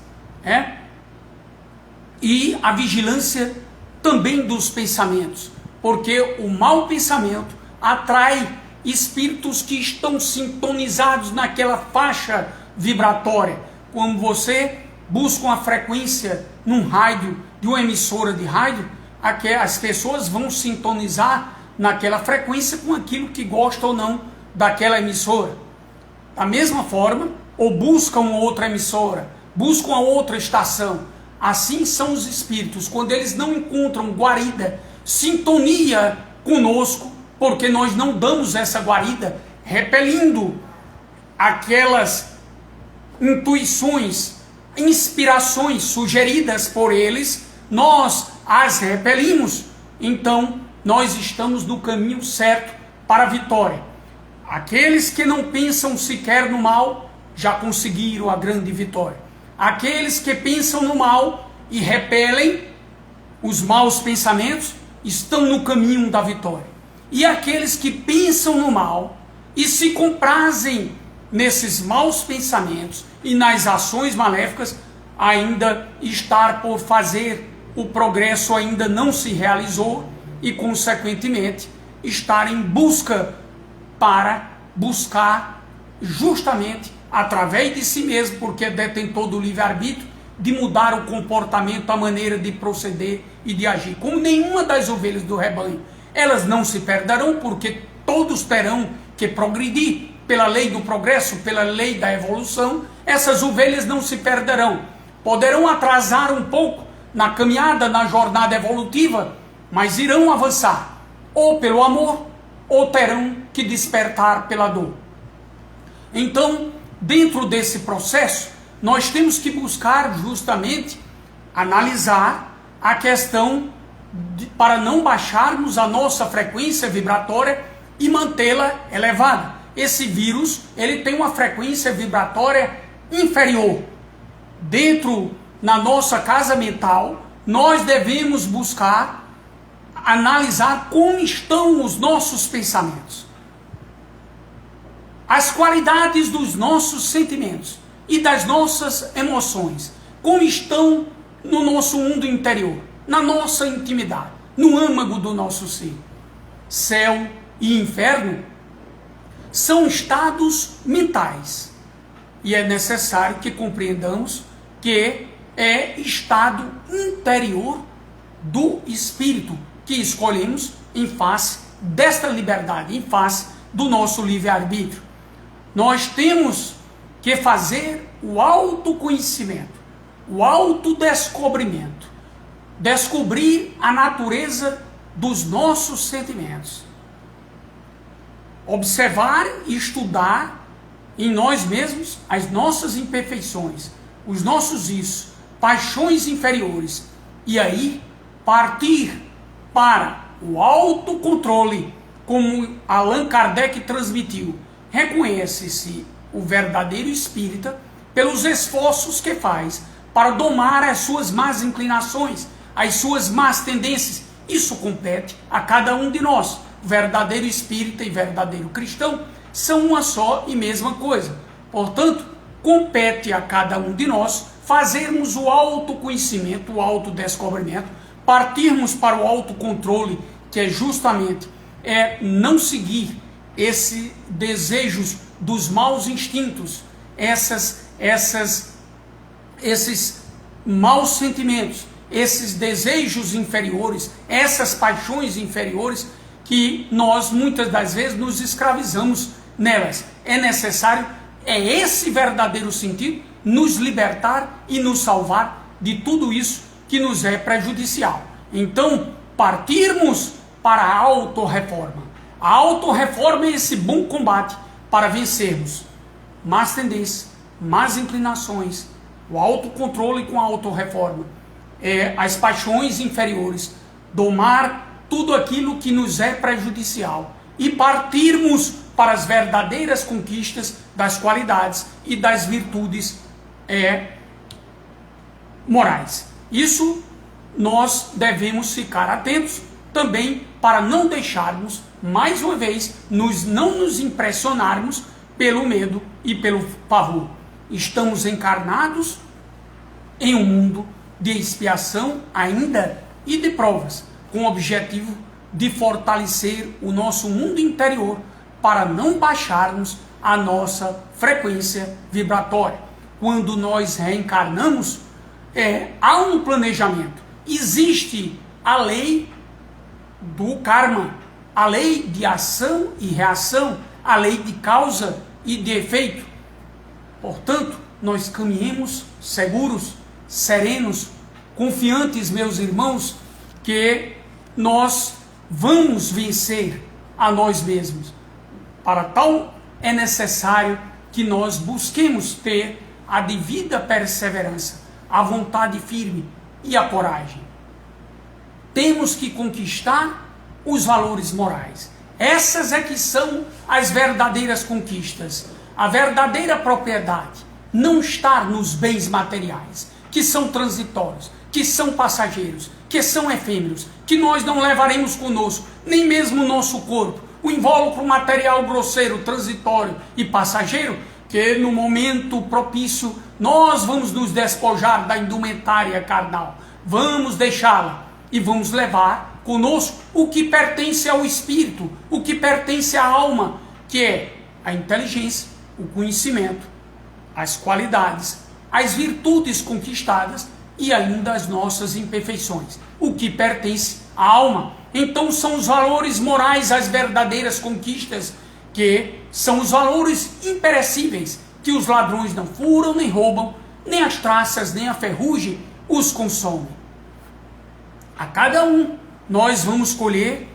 e a vigilância também dos pensamentos, porque o mau pensamento atrai espíritos que estão sintonizados naquela faixa vibratória. Quando você busca uma frequência num rádio, de uma emissora de rádio, as pessoas vão sintonizar naquela frequência com aquilo que gosta ou não daquela emissora. Da mesma forma, ou buscam outra emissora, buscam a outra estação. Assim são os espíritos, quando eles não encontram guarida, sintonia conosco, porque nós não damos essa guarida, repelindo aquelas intuições, inspirações sugeridas por eles, nós as repelimos. Então, nós estamos no caminho certo para a vitória. Aqueles que não pensam sequer no mal, já conseguiram a grande vitória. Aqueles que pensam no mal e repelem os maus pensamentos, estão no caminho da vitória. E aqueles que pensam no mal e se comprazem nesses maus pensamentos e nas ações maléficas, ainda estar por fazer, o progresso ainda não se realizou e, consequentemente, estar em busca para buscar justamente através de si mesmo, porque é detentor do livre-arbítrio, de mudar o comportamento, a maneira de proceder e de agir. Como nenhuma das ovelhas do rebanho, elas não se perderão, porque todos terão que progredir pela lei do progresso, pela lei da evolução. Essas ovelhas não se perderão. poderão atrasar um pouco na caminhada, na jornada evolutiva, mas irão avançar, ou pelo amor, ou terão que despertar pela dor. Então, dentro desse processo, nós temos que buscar justamente analisar a questão para não baixarmos a nossa frequência vibratória e mantê-la elevada. Esse vírus, ele tem uma frequência vibratória inferior. Dentro, na nossa casa mental, nós devemos buscar analisar como estão os nossos pensamentos, as qualidades dos nossos sentimentos e das nossas emoções, como estão no nosso mundo interior, na nossa intimidade, no âmago do nosso ser. Céu e inferno são estados mentais, e é necessário que compreendamos que é estado interior do espírito que escolhemos em face desta liberdade, em face do nosso livre-arbítrio. Nós temos que fazer o autoconhecimento, o autodescobrimento, descobrir a natureza dos nossos sentimentos, observar e estudar em nós mesmos as nossas imperfeições, os nossos vícios, paixões inferiores, e aí partir para o autocontrole, como Allan Kardec transmitiu. Reconhece-se o verdadeiro espírita pelos esforços que faz para domar as suas más inclinações, as suas más tendências. Isso compete a cada um de nós. O verdadeiro espírita e verdadeiro cristão são uma só e mesma coisa. Portanto, compete a cada um de nós fazermos o autoconhecimento, o autodescobrimento, partirmos para o autocontrole, que é justamente não seguir esses desejos dos maus instintos, esses maus sentimentos, esses desejos inferiores, essas paixões inferiores que nós muitas das vezes nos escravizamos nelas. É necessário, esse verdadeiro sentido, nos libertar e nos salvar de tudo isso que nos é prejudicial. Então, partirmos para a autorreforma. A autorreforma é esse bom combate para vencermos más tendências, más inclinações, o autocontrole com a autorreforma, as paixões inferiores, domar tudo aquilo que nos é prejudicial e partirmos para as verdadeiras conquistas das qualidades e das virtudes morais. Isso nós devemos ficar atentos também para não deixarmos, mais uma vez, não nos impressionarmos pelo medo e pelo pavor. Estamos encarnados em um mundo de expiação ainda e de provas, com o objetivo de fortalecer o nosso mundo interior para não baixarmos a nossa frequência vibratória. Quando nós reencarnamos, há um planejamento. Existe a lei do karma, a lei de ação e reação, a lei de causa e de efeito. Portanto, nós caminhemos seguros, serenos, confiantes, meus irmãos, que nós vamos vencer a nós mesmos. Para tal, é necessário que nós busquemos ter a devida perseverança, a vontade firme e a coragem. Temos que conquistar os valores morais. Essas é que são as verdadeiras conquistas. A verdadeira propriedade não está nos bens materiais, que são transitórios, que são passageiros, que são efêmeros, que nós não levaremos conosco, nem mesmo o nosso corpo, o invólucro material grosseiro, transitório e passageiro, que no momento propício nós vamos nos despojar da indumentária carnal, vamos deixá-la e vamos levar conosco o que pertence ao espírito, o que pertence à alma, que é a inteligência, o conhecimento, as qualidades, as virtudes conquistadas e ainda as nossas imperfeições, o que pertence à alma. Então são os valores morais, as verdadeiras conquistas, que são os valores imperecíveis, que os ladrões não furam nem roubam, nem as traças, nem a ferrugem os consomem. A cada um nós vamos colher,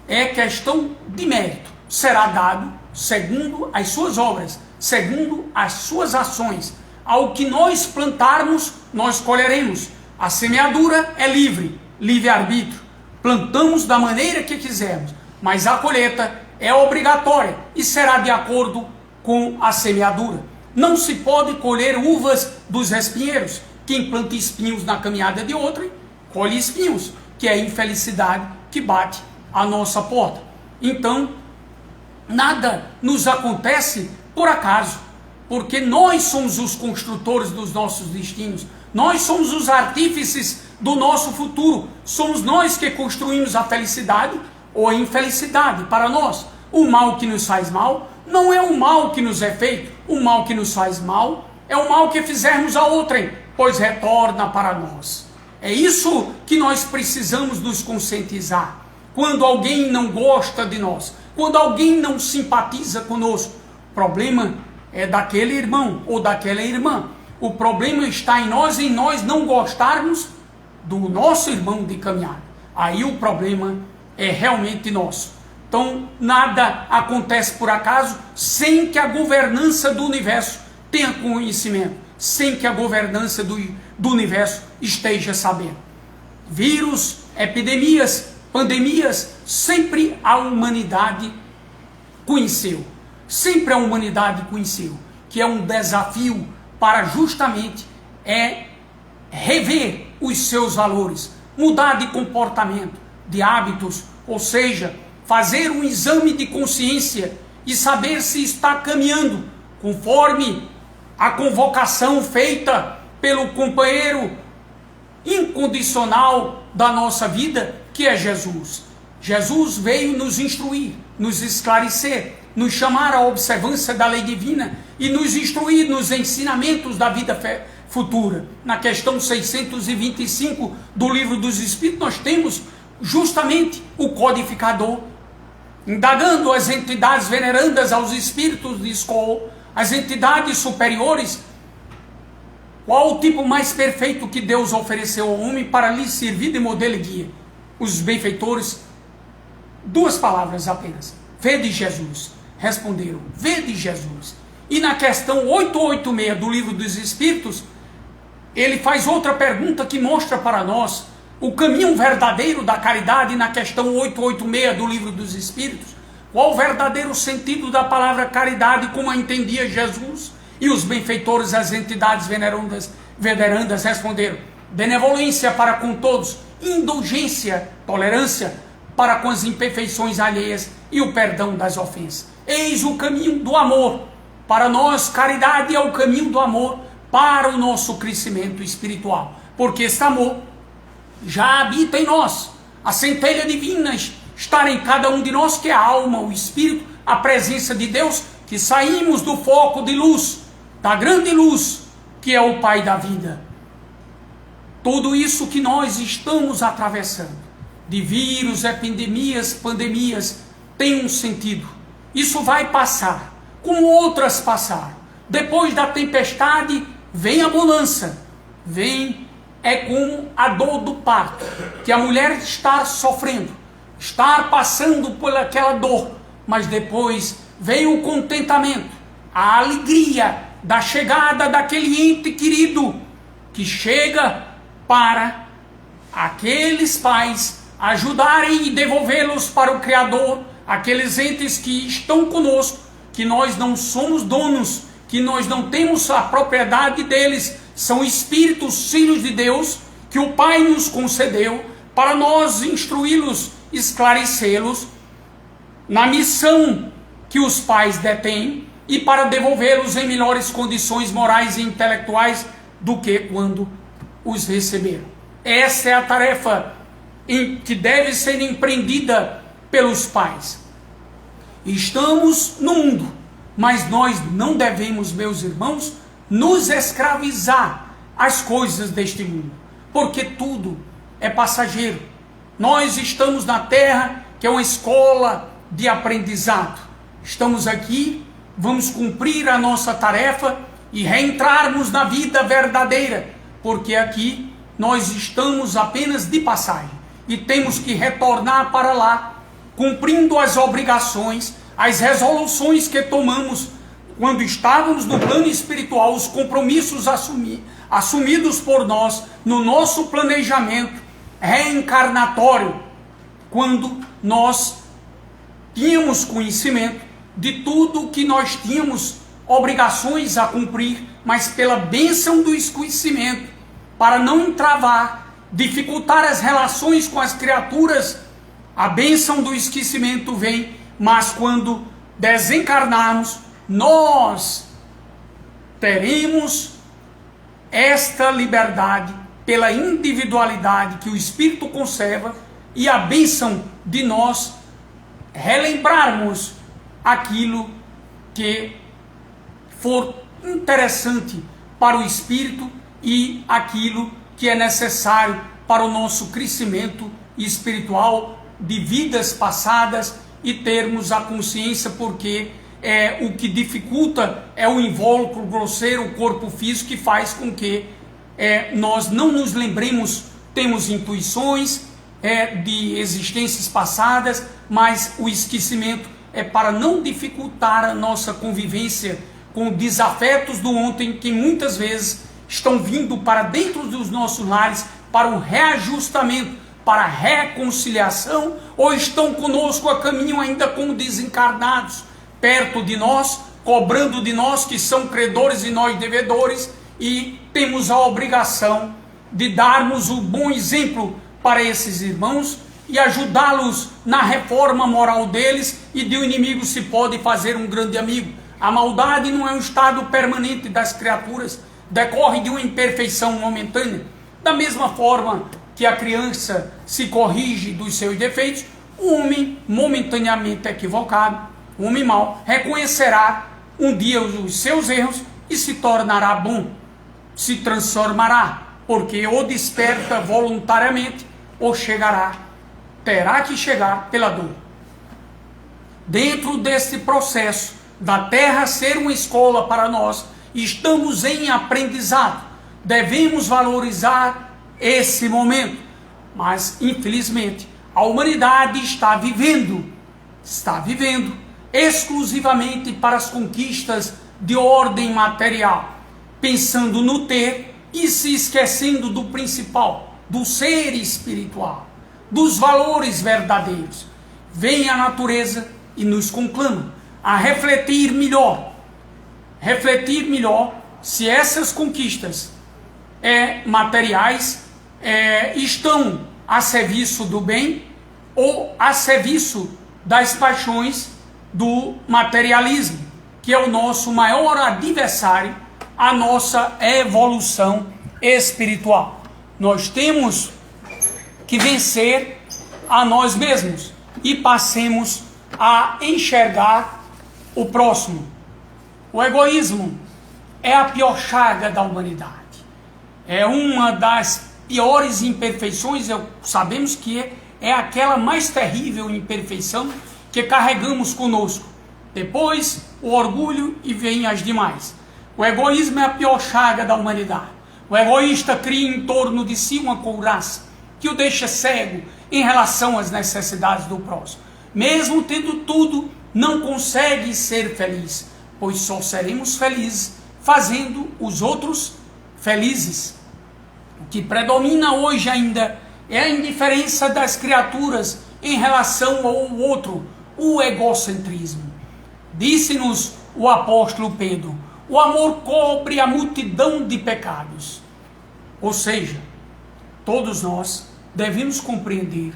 é questão de mérito. Será dado segundo as suas obras, segundo as suas ações. Ao que nós plantarmos, nós colheremos. A semeadura é livre, livre-arbítrio. Plantamos da maneira que quisermos, mas a colheita é obrigatória e será de acordo com a semeadura. Não se pode colher uvas dos espinheiros. Quem planta espinhos na caminhada de outrem, colhe espinhos, que é a infelicidade que bate à nossa porta. Então, nada nos acontece por acaso, porque nós somos os construtores dos nossos destinos, nós somos os artífices do nosso futuro, somos nós que construímos a felicidade ou a infelicidade para nós. O mal que nos faz mal não é o mal que nos é feito, o mal que nos faz mal é o mal que fizermos a outrem, pois retorna para nós. É isso que nós precisamos nos conscientizar. Quando alguém não gosta de nós, quando alguém não simpatiza conosco, o problema é daquele irmão ou daquela irmã. O problema está em nós não gostarmos do nosso irmão de caminhada. Aí o problema é realmente nosso. Então, nada acontece por acaso sem que a governança do universo tenha conhecimento, sem que a governança do universo esteja sabendo. Vírus, epidemias, pandemias, sempre a humanidade conheceu. Sempre a humanidade conheceu que é um desafio para justamente rever os seus valores, mudar de comportamento, de hábitos, ou seja, fazer um exame de consciência e saber se está caminhando conforme a convocação feita pelo companheiro incondicional da nossa vida, que é Jesus. Jesus veio nos instruir, nos esclarecer, nos chamar à observância da lei divina e nos instruir nos ensinamentos da vida futura. Na questão 625 do Livro dos Espíritos, nós temos justamente o codificador, indagando as entidades venerandas aos espíritos de escola, as entidades superiores, qual o tipo mais perfeito que Deus ofereceu ao homem para lhe servir de modelo e guia? Os benfeitores, duas palavras apenas: vede Jesus. Responderam: vede Jesus. E na questão 886 do Livro dos Espíritos, ele faz outra pergunta que mostra para nós o caminho verdadeiro da caridade. Na questão 886 do Livro dos Espíritos, qual o verdadeiro sentido da palavra caridade, como a entendia Jesus? E os benfeitores, as entidades venerandas responderam: benevolência para com todos, indulgência, tolerância para com as imperfeições alheias e o perdão das ofensas. Eis o caminho do amor. Para nós, caridade é o caminho do amor para o nosso crescimento espiritual, porque este amor já habita em nós. A centelha divina está em cada um de nós, que é a alma, o espírito, a presença de Deus, que saímos do foco de luz, da grande luz, que é o Pai da vida. Tudo isso que nós estamos atravessando, de vírus, epidemias, pandemias, tem um sentido. Isso vai passar, como outras passaram. Depois da tempestade, vem a bonança. É como a dor do parto, que a mulher está sofrendo, está passando por aquela dor, mas depois vem o contentamento, a alegria da chegada daquele ente querido, que chega para aqueles pais ajudarem e devolvê-los para o Criador, aqueles entes que estão conosco, que nós não somos donos, que nós não temos a propriedade deles, são espíritos, filhos de Deus, que o Pai nos concedeu para nós instruí-los, esclarecê-los na missão que os pais detêm e para devolvê-los em melhores condições morais e intelectuais do que quando os receberam. Essa é a tarefa que deve ser empreendida pelos pais. Estamos no mundo, mas nós não devemos, meus irmãos, nos escravizar às coisas deste mundo, porque tudo é passageiro. Nós estamos na terra, que é uma escola de aprendizado. Estamos aqui, vamos cumprir a nossa tarefa e reentrarmos na vida verdadeira, porque aqui nós estamos apenas de passagem e temos que retornar para lá, cumprindo as obrigações, as resoluções que tomamos quando estávamos no plano espiritual, os compromissos assumidos por nós no nosso planejamento reencarnatório, quando nós tínhamos conhecimento de tudo que nós tínhamos obrigações a cumprir, mas pela bênção do esquecimento, para não entravar, dificultar as relações com as criaturas, a bênção do esquecimento vem, mas quando desencarnarmos, nós teremos esta liberdade pela individualidade que o Espírito conserva e a bênção de nós relembrarmos aquilo que for interessante para o Espírito e aquilo que é necessário para o nosso crescimento espiritual de vidas passadas e termos a consciência, porque o que dificulta é o invólucro grosseiro, o corpo físico, que faz com que nós não nos lembremos, temos intuições de existências passadas, mas o esquecimento é para não dificultar a nossa convivência com desafetos do ontem, que muitas vezes estão vindo para dentro dos nossos lares para um reajustamento, para a reconciliação, ou estão conosco a caminho ainda como desencarnados, perto de nós, cobrando de nós, que são credores e nós devedores, e temos a obrigação de darmos o bom exemplo para esses irmãos e ajudá-los na reforma moral deles, e de um inimigo se pode fazer um grande amigo. A maldade não é um estado permanente das criaturas, decorre de uma imperfeição momentânea. Da mesma forma que a criança se corrige dos seus defeitos, o homem momentaneamente equivocado, o homem mau, reconhecerá um dia os seus erros e se tornará bom, se transformará, porque ou desperta voluntariamente ou terá que chegar pela dor. Dentro desse processo da Terra ser uma escola para nós, estamos em aprendizado, devemos valorizar esse momento, mas infelizmente a humanidade está vivendo exclusivamente para as conquistas de ordem material, pensando no ter e se esquecendo do principal, do ser espiritual, dos valores verdadeiros. Vem a natureza e nos conclama a refletir melhor se essas conquistas materiais estão a serviço do bem ou a serviço das paixões do materialismo, que é o nosso maior adversário, a nossa evolução espiritual. Nós temos que vencer a nós mesmos e passemos a enxergar o próximo. O egoísmo é a pior chaga da humanidade. É uma das piores imperfeições. Sabemos que é aquela mais terrível imperfeição que carregamos conosco. Depois o orgulho e vem as demais. O egoísmo é a pior chaga da humanidade. O egoísta cria em torno de si uma couraça que o deixa cego em relação às necessidades do próximo. Mesmo tendo tudo, não consegue ser feliz, pois só seremos felizes fazendo os outros felizes. O que predomina hoje ainda é a indiferença das criaturas em relação ao outro, o egocentrismo. Disse-nos o apóstolo Pedro: o amor cobre a multidão de pecados. Ou seja, todos nós devemos compreender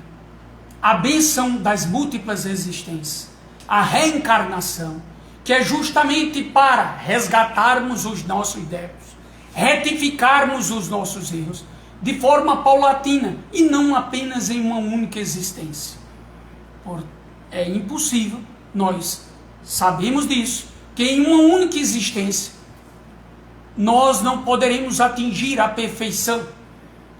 a bênção das múltiplas existências, a reencarnação, que é justamente para resgatarmos os nossos débitos, retificarmos os nossos erros de forma paulatina e não apenas em uma única existência. É impossível, nós sabemos disso, que em uma única existência nós não poderemos atingir a perfeição.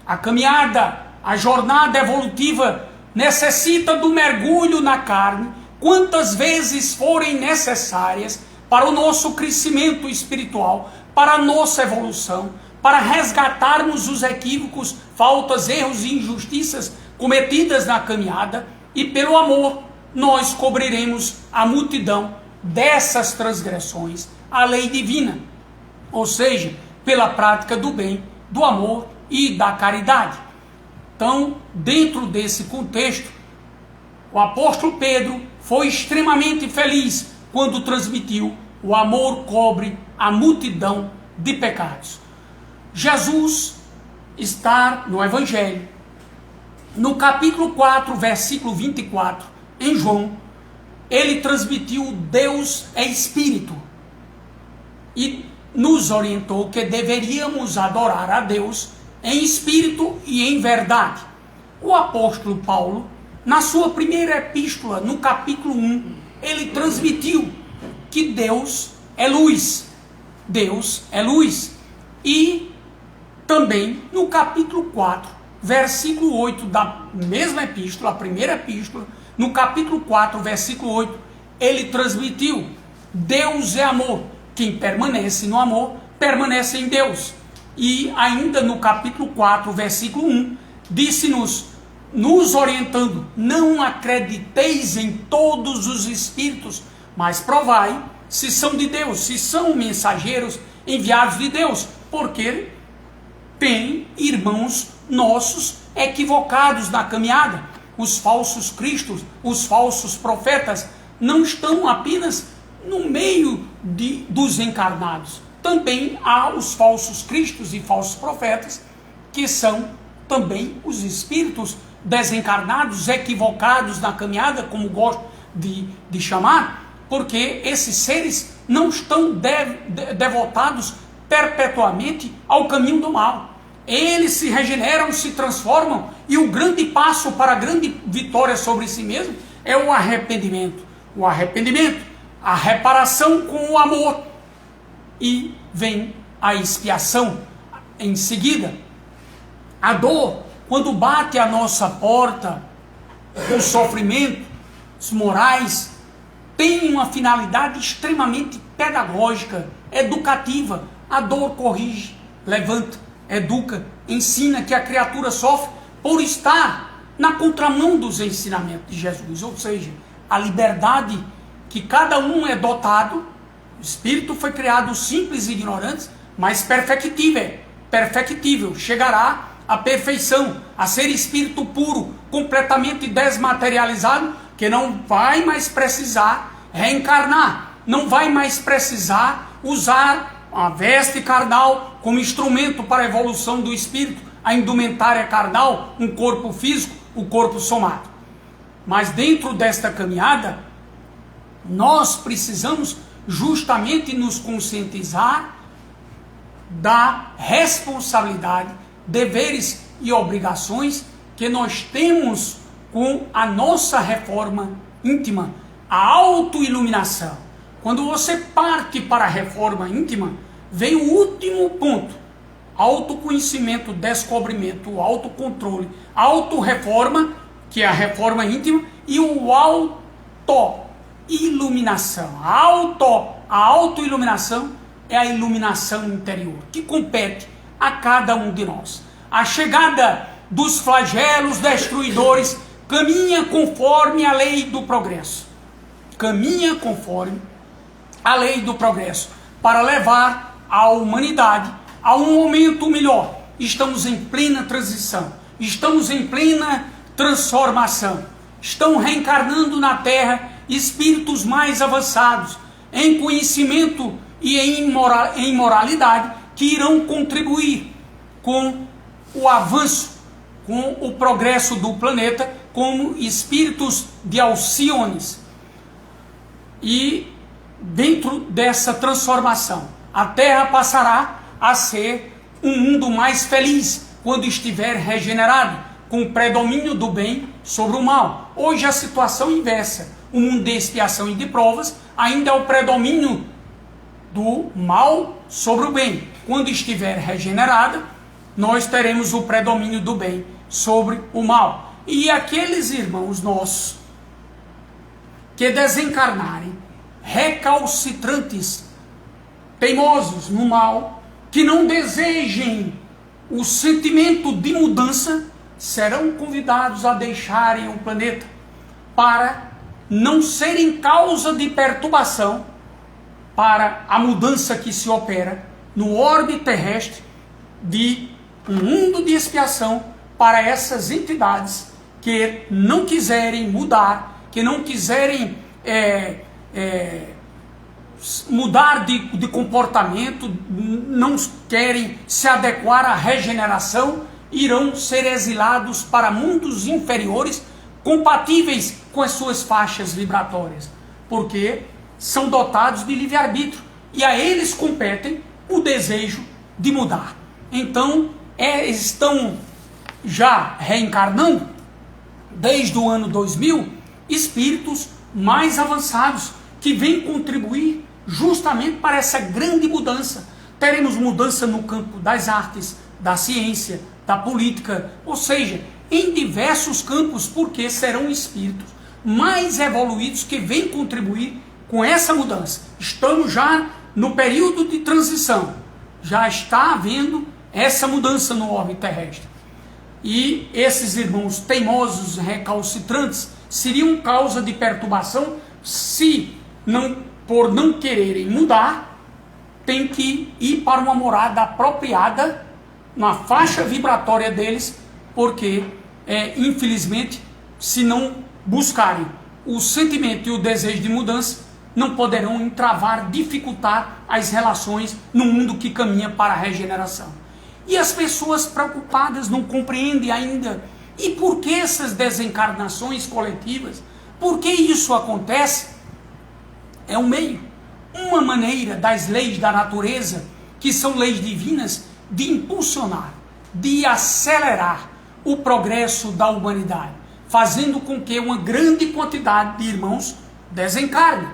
A caminhada, a jornada evolutiva necessita do mergulho na carne, quantas vezes forem necessárias, para o nosso crescimento espiritual, para a nossa evolução, para resgatarmos os equívocos, faltas, erros e injustiças cometidas na caminhada, e pelo amor nós cobriremos a multidão dessas transgressões, a lei divina, ou seja, pela prática do bem, do amor e da caridade. Então, dentro desse contexto, o apóstolo Pedro foi extremamente feliz quando transmitiu: o amor cobre a multidão de pecados. Jesus está no Evangelho, no capítulo 4, versículo 24, em João, ele transmitiu: Deus é Espírito, e nos orientou que deveríamos adorar a Deus em espírito e em verdade. O apóstolo Paulo, na sua primeira epístola, no capítulo 1, ele transmitiu que Deus é luz. Deus é luz. E também no capítulo 4, versículo 8 da mesma epístola, a primeira epístola, no capítulo 4, versículo 8, ele transmitiu: Deus é amor. Quem permanece no amor, permanece em Deus. E ainda no capítulo 4, versículo 1, disse-nos, nos orientando: não acrediteis em todos os espíritos, mas provai se são de Deus, se são mensageiros enviados de Deus, porque tem irmãos nossos equivocados na caminhada. Os falsos cristos, os falsos profetas, não estão apenas no meio dos encarnados. Também há os falsos cristos e falsos profetas, que são também os espíritos desencarnados, equivocados na caminhada, como gosto de chamar, porque esses seres não estão devotados perpetuamente ao caminho do mal. Eles se regeneram, se transformam, e o grande passo para a grande vitória sobre si mesmo é o arrependimento. O arrependimento, a reparação com o amor, e vem a expiação em seguida. A dor, quando bate à nossa porta, os sofrimentos morais, tem uma finalidade extremamente pedagógica, educativa. A dor corrige, levanta, educa, ensina que a criatura sofre por estar na contramão dos ensinamentos de Jesus, ou seja, a liberdade que cada um é dotado. O espírito foi criado simples e ignorante, mas perfectível, chegará à perfeição, a ser espírito puro, completamente desmaterializado, que não vai mais precisar reencarnar, não vai mais precisar usar a veste carnal como instrumento para a evolução do espírito, a indumentária carnal, um corpo físico, o corpo somado. Mas dentro desta caminhada, nós precisamos justamente nos conscientizar da responsabilidade, deveres e obrigações que nós temos com a nossa reforma íntima, a autoiluminação. Quando você parte para a reforma íntima, vem o último ponto: autoconhecimento, descobrimento, autocontrole, autorreforma, que é a reforma íntima, e o autoiluminação. A autoiluminação é a iluminação interior, que compete a cada um de nós. A chegada dos flagelos destruidores caminha conforme a lei do progresso. Caminha conforme a lei do progresso, para levar a humanidade a um momento melhor. Estamos em plena transição, estamos em plena transformação. Estão reencarnando na Terra espíritos mais avançados, em conhecimento e em moralidade, que irão contribuir com o avanço, com o progresso do planeta, como espíritos de Alciones. E dentro dessa transformação, a Terra passará a ser um mundo mais feliz, quando estiver regenerado, com o predomínio do bem sobre o mal. Hoje a situação inversa, o mundo de expiação e de provas, ainda é o predomínio do mal sobre o bem. Quando estiver regenerada, nós teremos o predomínio do bem sobre o mal. E aqueles irmãos nossos que desencarnarem recalcitrantes, teimosos no mal, que não desejem o sentimento de mudança, serão convidados a deixarem o planeta para não serem causa de perturbação para a mudança que se opera no orbe terrestre de um mundo de expiação para essas entidades que não quiserem mudar, que não quiserem mudar de comportamento, não querem se adequar à regeneração, irão ser exilados para mundos inferiores compatíveis com as suas faixas vibratórias, porque são dotados de livre-arbítrio e a eles competem o desejo de mudar. Então, estão já reencarnando, desde o ano 2000, espíritos mais avançados que vêm contribuir justamente para essa grande mudança. Teremos mudança no campo das artes, da ciência, da política, ou seja, em diversos campos, porque serão espíritos mais evoluídos que vêm contribuir com essa mudança. Estamos já no período de transição, já está havendo essa mudança no orbe terrestre. E esses irmãos teimosos, recalcitrantes, seriam causa de perturbação se, por não quererem mudar, tem que ir para uma morada apropriada na faixa vibratória deles, porque, infelizmente, se não buscarem o sentimento e o desejo de mudança, não poderão entravar, dificultar as relações no mundo que caminha para a regeneração. E as pessoas preocupadas não compreendem ainda. E por que essas desencarnações coletivas? Por que isso acontece? É um meio, uma maneira das leis da natureza, que são leis divinas, de impulsionar, de acelerar o progresso da humanidade, fazendo com que uma grande quantidade de irmãos desencarnem,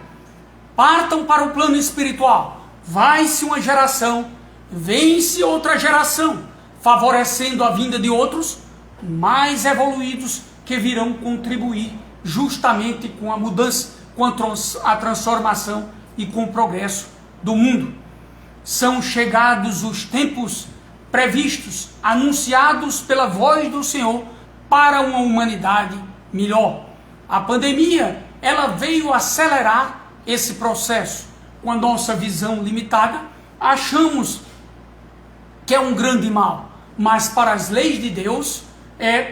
partam para o plano espiritual. Vai-se uma geração, vem-se outra geração, favorecendo a vinda de outros mais evoluídos que virão contribuir justamente com a mudança, com a transformação e com o progresso do mundo. São chegados os tempos previstos, anunciados pela voz do Senhor para uma humanidade melhor. A pandemia, ela veio acelerar esse processo. Com a nossa visão limitada, achamos que é um grande mal, mas para as leis de Deus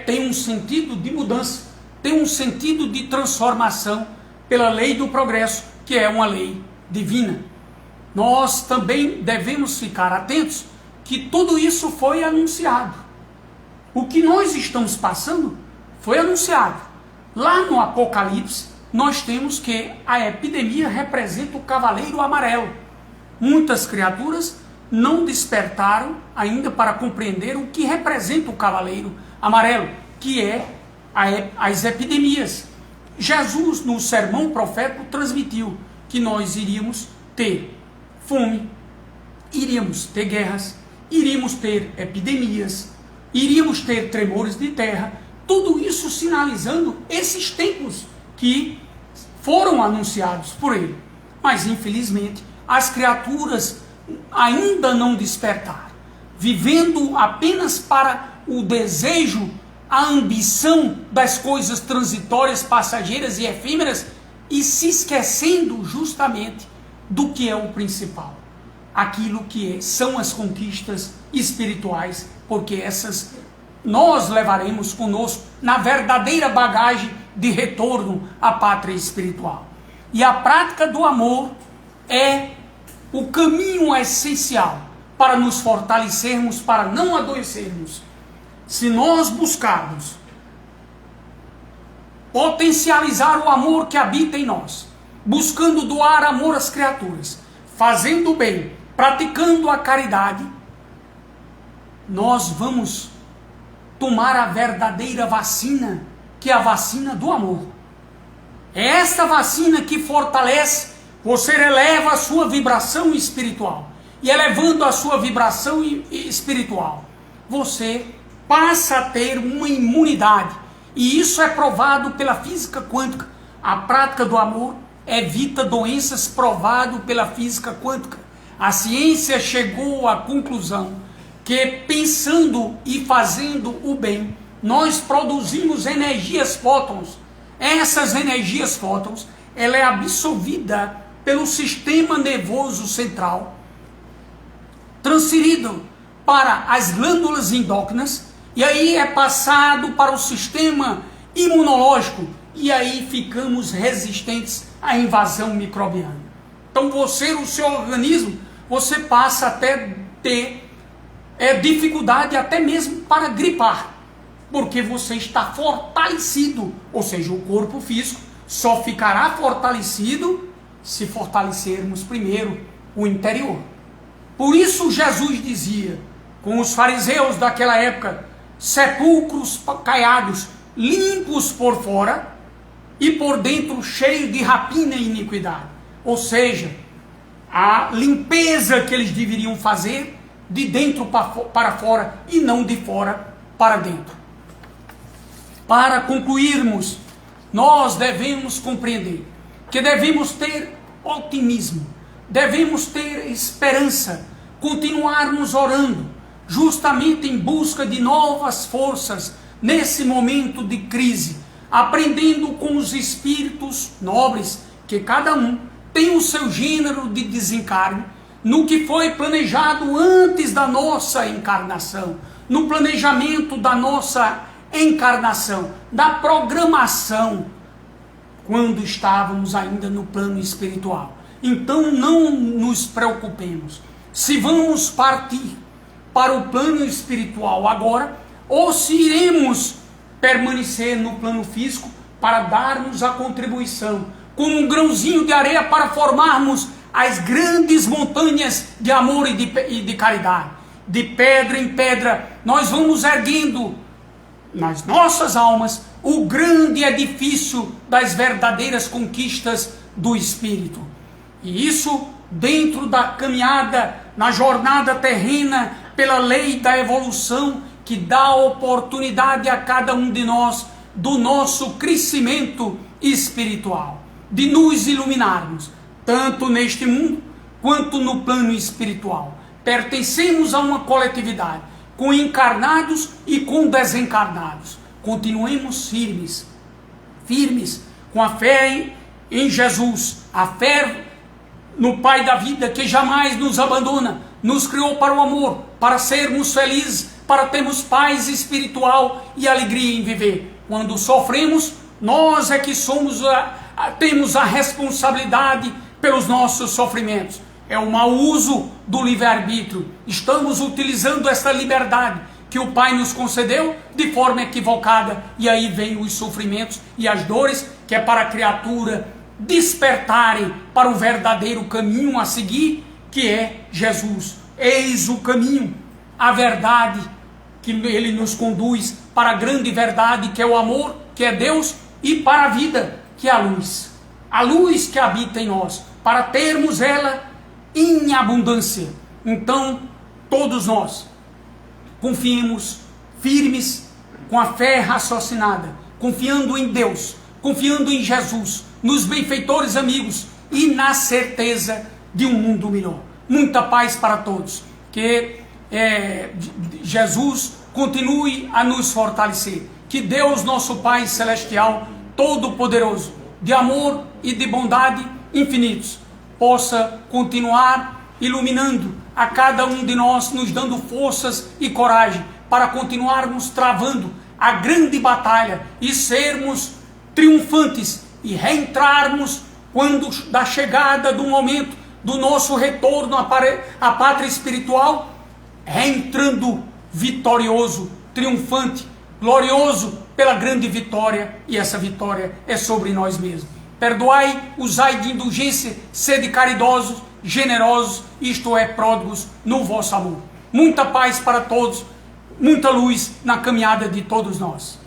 tem um sentido de mudança, tem um sentido de transformação pela lei do progresso, que é uma lei divina. Nós também devemos ficar atentos que tudo isso foi anunciado. O que nós estamos passando foi anunciado. Lá no Apocalipse, nós temos que a epidemia representa o cavaleiro amarelo. Muitas criaturas não despertaram ainda para compreender o que representa o cavaleiro amarelo, que é as epidemias. Jesus, no sermão profético, transmitiu que nós iríamos ter fome, iríamos ter guerras, iríamos ter epidemias, iríamos ter tremores de terra, tudo isso sinalizando esses tempos que foram anunciados por ele. Mas, infelizmente, as criaturas ainda não despertaram, vivendo apenas para o desejo, a ambição das coisas transitórias, passageiras e efêmeras, e se esquecendo justamente do que é o principal, aquilo que são as conquistas espirituais, porque essas nós levaremos conosco na verdadeira bagagem de retorno à pátria espiritual. E a prática do amor é o caminho essencial para nos fortalecermos, para não adoecermos. Se nós buscarmos potencializar o amor que habita em nós, buscando doar amor às criaturas, fazendo o bem, praticando a caridade, nós vamos tomar a verdadeira vacina, que é a vacina do amor. É essa vacina que fortalece, você eleva a sua vibração espiritual. E elevando a sua vibração espiritual, você passa a ter uma imunidade. E isso é provado pela física quântica. A prática do amor evita doenças, provado pela física quântica. A ciência chegou à conclusão que, pensando e fazendo o bem, nós produzimos energias fótons. Essas energias fótons, ela é absorvida pelo sistema nervoso central, transferido para as glândulas endócrinas, e aí é passado para o sistema imunológico, e aí ficamos resistentes à invasão microbiana. Então você, o seu organismo, você passa até ter dificuldade até mesmo para gripar, porque você está fortalecido, ou seja, o corpo físico só ficará fortalecido se fortalecermos primeiro o interior. Por isso Jesus dizia com os fariseus daquela época: sepulcros caiados, limpos por fora e por dentro cheios de rapina e iniquidade. Ou seja, a limpeza que eles deveriam fazer de dentro para fora e não de fora para dentro. Para concluirmos, nós devemos compreender que devemos ter otimismo, devemos ter esperança, continuarmos orando, justamente em busca de novas forças nesse momento de crise, aprendendo com os espíritos nobres, que cada um tem o seu gênero de desencarne, no que foi planejado antes da nossa encarnação, no planejamento da nossa encarnação, da programação, quando estávamos ainda no plano espiritual. Então não nos preocupemos se vamos partir para o plano espiritual agora, ou se iremos permanecer no plano físico para darmos a contribuição, como um grãozinho de areia para formarmos as grandes montanhas de amor e de caridade. De pedra em pedra, nós vamos erguendo nas nossas almas o grande edifício das verdadeiras conquistas do Espírito. E isso dentro da caminhada, na jornada terrena, pela lei da evolução, que dá oportunidade a cada um de nós do nosso crescimento espiritual, de nos iluminarmos, tanto neste mundo quanto no plano espiritual. Pertencemos a uma coletividade, com encarnados e com desencarnados. Continuemos firmes com a fé em Jesus, a fé no Pai da vida, que jamais nos abandona, nos criou para o amor, para sermos felizes, para termos paz espiritual e alegria em viver. Quando sofremos, nós é que temos a responsabilidade pelos nossos sofrimentos. É o mau uso do livre-arbítrio. Estamos utilizando essa liberdade que o Pai nos concedeu de forma equivocada, e aí vem os sofrimentos e as dores, que é para a criatura despertarem para o verdadeiro caminho a seguir, que é Jesus. Eis o caminho, a verdade, que Ele nos conduz para a grande verdade, que é o amor, que é Deus, e para a vida, que é a luz que habita em nós, para termos ela em abundância. Então, todos nós confiemos firmes, com a fé raciocinada, confiando em Deus, confiando em Jesus, nos benfeitores amigos e na certeza de um mundo melhor. Muita paz para todos. Que Jesus continue a nos fortalecer. Que Deus, nosso Pai Celestial, Todo-Poderoso, de amor e de bondade infinitos, possa continuar iluminando a cada um de nós, nos dando forças e coragem para continuarmos travando a grande batalha e sermos triunfantes e reentrarmos quando da chegada do momento do nosso retorno à pátria espiritual, reentrando vitorioso, triunfante, glorioso pela grande vitória, e essa vitória é sobre nós mesmos. Perdoai, usai de indulgência, sede caridosos, generosos, isto é, pródigos no vosso amor. Muita paz para todos, muita luz na caminhada de todos nós.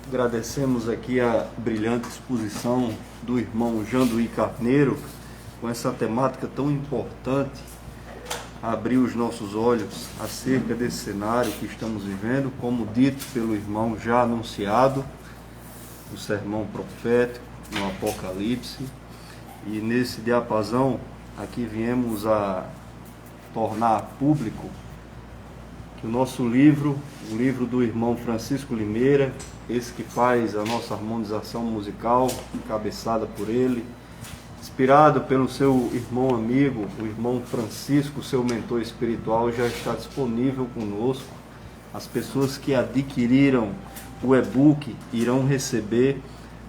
Agradecemos aqui a brilhante exposição do irmão Janduí Carneiro, com essa temática tão importante, abrir os nossos olhos acerca desse cenário que estamos vivendo, como dito pelo irmão, já anunciado no sermão profético, no Apocalipse. E nesse diapasão aqui viemos a tornar público que o nosso livro, o livro do irmão Francisco Limeira, esse que faz a nossa harmonização musical, encabeçada por ele, inspirado pelo seu irmão amigo, o irmão Francisco, seu mentor espiritual, já está disponível conosco. As pessoas que adquiriram o e-book irão receber.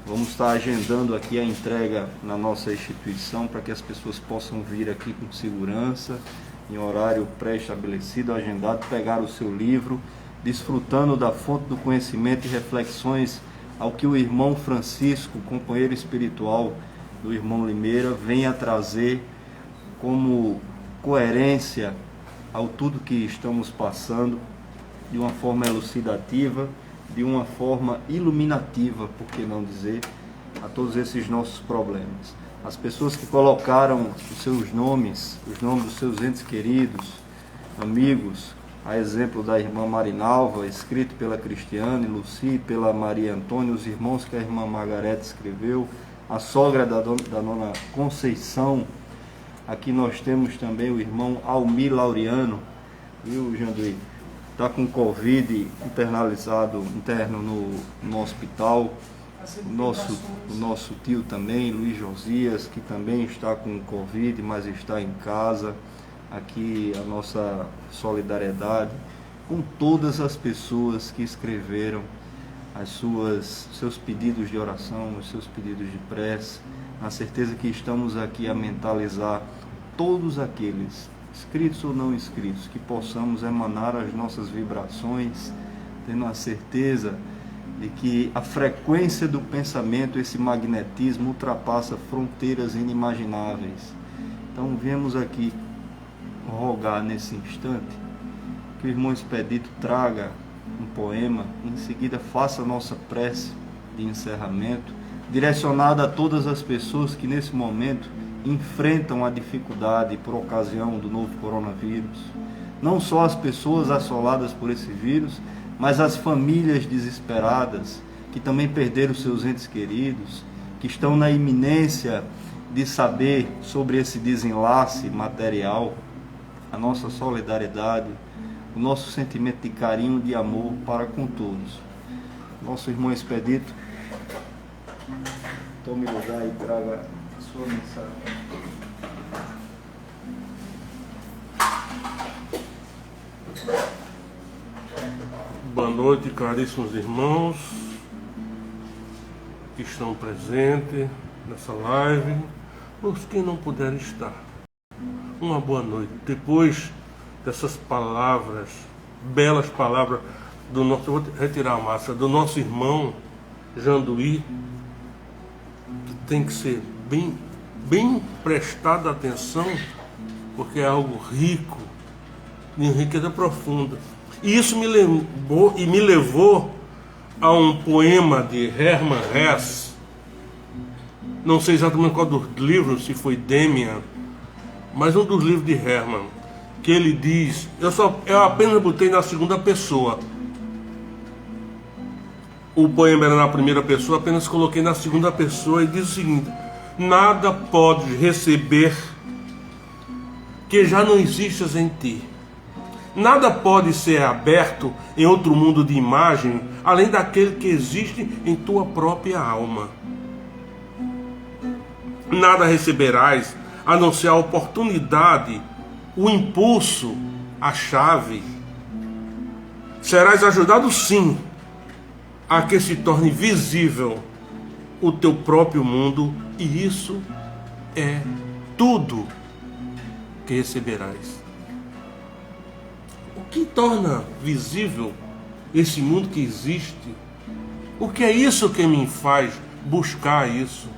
Vamos estar agendando aqui a entrega na nossa instituição para que as pessoas possam vir aqui com segurança, em horário pré-estabelecido, agendado, pegar o seu livro, desfrutando da fonte do conhecimento e reflexões ao que o irmão Francisco, companheiro espiritual do irmão Limeira, vem a trazer como coerência ao tudo que estamos passando, de uma forma elucidativa, de uma forma iluminativa, por que não dizer, a todos esses nossos problemas. As pessoas que colocaram os seus nomes, os nomes dos seus entes queridos, amigos, a exemplo da irmã Marinalva, escrito pela Cristiane, Luci, pela Maria Antônia, os irmãos que a irmã Margarete escreveu, a sogra da dona Conceição. Aqui nós temos também o irmão Almir Laureano, viu, Janduí? Está com Covid, interno no hospital. O nosso tio também, Luiz Josias, que também está com Covid, mas está em casa. Aqui a nossa solidariedade com todas as pessoas que escreveram seus pedidos de oração, os seus pedidos de prece, na certeza que estamos aqui a mentalizar todos aqueles, inscritos ou não inscritos, que possamos emanar as nossas vibrações, tendo a certeza de que a frequência do pensamento, esse magnetismo, ultrapassa fronteiras inimagináveis. Então viemos aqui rogar nesse instante que o irmão Expedito traga um poema, em seguida faça a nossa prece de encerramento, direcionada a todas as pessoas que nesse momento enfrentam a dificuldade por ocasião do novo coronavírus. Não só as pessoas assoladas por esse vírus, mas as famílias desesperadas, que também perderam seus entes queridos, que estão na iminência de saber sobre esse desenlace material. A nossa solidariedade, o nosso sentimento de carinho, de amor para com todos. Nosso irmão Expedito, tome lugar e traga a sua mensagem. Boa noite, caríssimos irmãos que estão presentes nessa live, os que não puderam estar. Uma boa noite. Depois dessas palavras, belas palavras do nosso, eu vou retirar a máscara, do nosso irmão Janduí, que tem que ser bem prestada atenção, porque é algo rico, de riqueza profunda. E isso me levou a um poema de Hermann Hesse, não sei exatamente qual dos livros, se foi Demian, mas um dos livros de Hermann, que ele diz, eu apenas botei na segunda pessoa. O poema era na primeira pessoa, apenas coloquei na segunda pessoa e diz o seguinte: nada podes receber que já não existas em ti. Nada pode ser aberto em outro mundo de imagem, além daquele que existe em tua própria alma. Nada receberás, a não ser a oportunidade, o impulso, a chave. Serás ajudado sim, a que se torne visível o teu próprio mundo, e isso é tudo que receberás. O que torna visível esse mundo que existe? O que é isso que me faz buscar isso?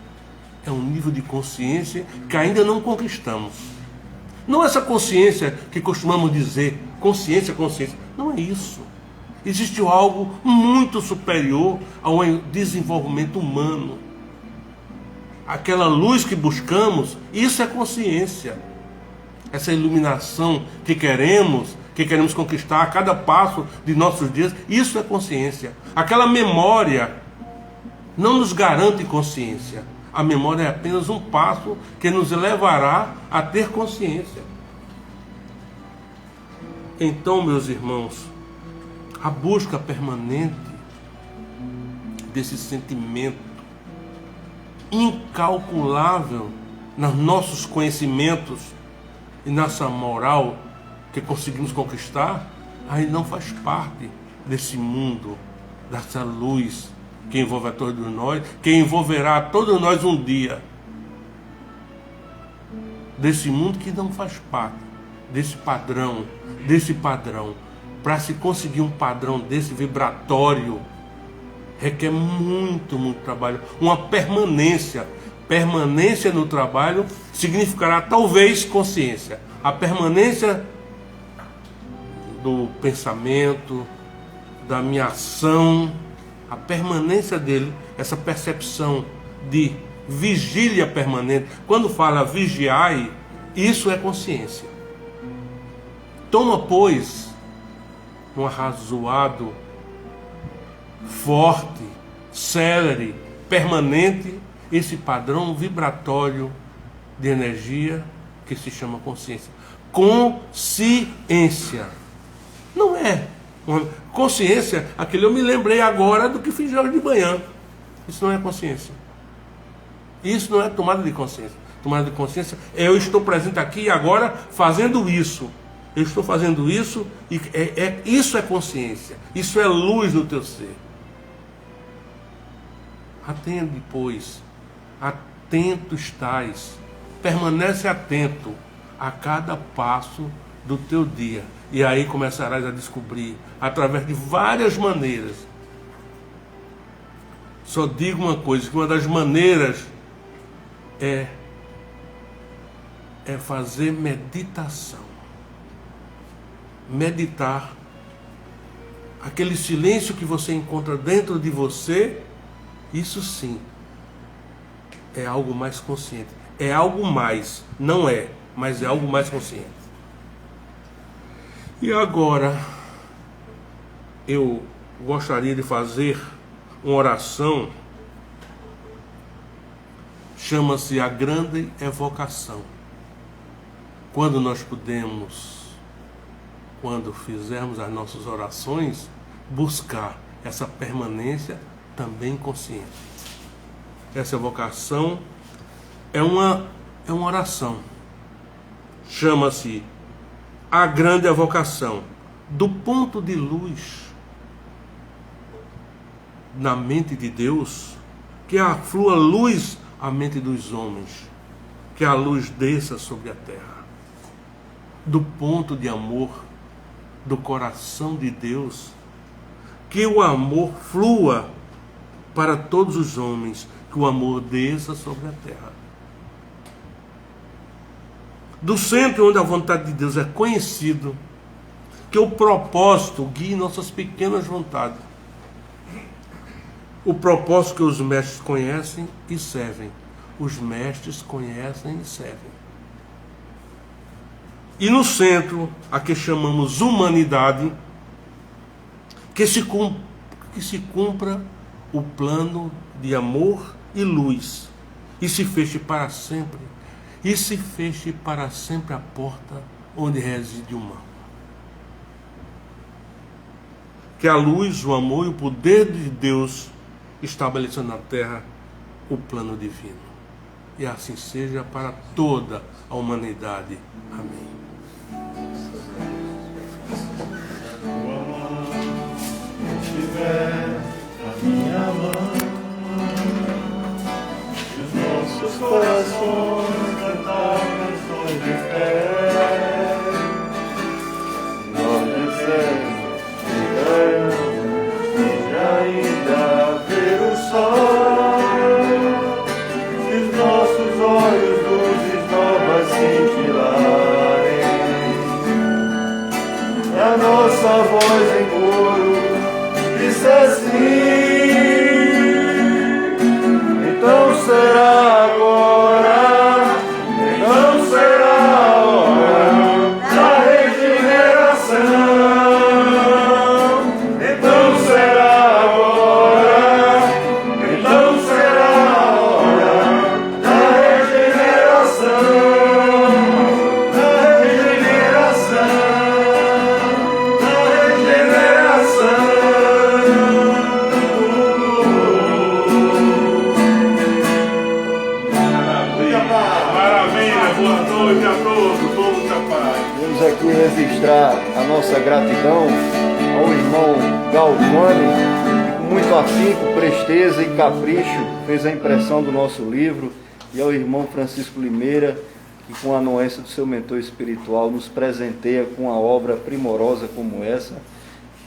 É um nível de consciência que ainda não conquistamos. Não essa consciência que costumamos dizer, consciência. Não é isso. Existe algo muito superior ao desenvolvimento humano. Aquela luz que buscamos, isso é consciência. essa iluminação que queremos conquistar a cada passo de nossos dias, isso é consciência. Aquela memória não nos garante consciência. A memória é apenas um passo que nos levará a ter consciência. Então, meus irmãos, a busca permanente desse sentimento incalculável nos nossos conhecimentos e nessa moral que conseguimos conquistar, aí não faz parte desse mundo, dessa luz que envolve a todos nós, que envolverá a todos nós um dia. Desse mundo que não faz parte desse padrão. Para se conseguir um padrão desse vibratório, requer muito trabalho, uma permanência. Permanência no trabalho significará talvez consciência. A permanência do pensamento, da minha ação, a permanência dele, essa percepção de vigília permanente. Quando fala vigiai, isso é consciência. Toma, pois, um arrazoado, forte, célere, permanente, esse padrão vibratório de energia que se chama consciência. Consciência. Não é uma consciência, aquele eu me lembrei agora do que fiz hoje de manhã. Isso não é consciência. Isso não é tomada de consciência. Tomada de consciência é eu estou presente aqui e agora fazendo isso. Eu estou fazendo isso e isso é consciência. Isso é luz no teu ser. Atende, pois. Atento estás. Permanece atento a cada passo do teu dia. E aí começarás a descobrir, através de várias maneiras. Só digo uma coisa, que uma das maneiras é fazer meditação. Meditar. Aquele silêncio que você encontra dentro de você, isso sim, é algo mais consciente. É algo mais, não é, mas é algo mais consciente. E agora, eu gostaria de fazer uma oração, chama-se a grande evocação. Quando nós quando fizermos as nossas orações, buscar essa permanência também consciente. Essa evocação é uma oração. Chama-se a grande evocação do ponto de luz na mente de Deus, que aflua luz à mente dos homens, que a luz desça sobre a terra, do ponto de amor do coração de Deus, que o amor flua para todos os homens, que o amor desça sobre a terra. Do centro onde a vontade de Deus é conhecido, que o propósito guie nossas pequenas vontades. O propósito que os mestres conhecem e servem. Os mestres conhecem e servem. E no centro, a que chamamos humanidade, que se cumpra o plano de amor e luz, e se feche para sempre, a porta onde reside o mal. Que a luz, o amor e o poder de Deus estabeleçam na terra o plano divino. E assim seja para toda a humanidade. Amém. Estiver na minha mão, e os nossos corações cantar canções de fé, nós dissemos que ainda ver o sol, e os nossos olhos luzes novas cintilarem, e a nossa voz em coro dissesse gratidão ao irmão Galvani, que com muito afinco, presteza e capricho fez a impressão do nosso livro, e ao irmão Francisco Limeira, que com a anuência do seu mentor espiritual nos presenteia com uma obra primorosa como essa.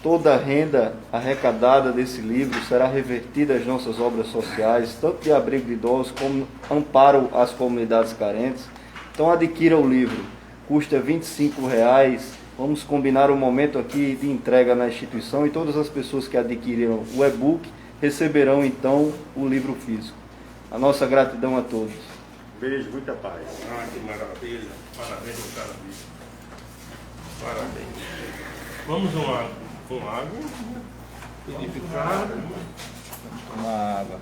Toda a renda arrecadada desse livro será revertida às nossas obras sociais, tanto de abrigo de idosos como amparo às comunidades carentes. Então adquira o livro, custa R$ 25. Vamos combinar um momento aqui de entrega na instituição e todas as pessoas que adquiriram o e-book receberão então o livro físico. A nossa gratidão a todos. Beijo, muita paz. Ah, que maravilha. Parabéns, meu cara. Parabéns. Vamos com água. Edificada. Uma água.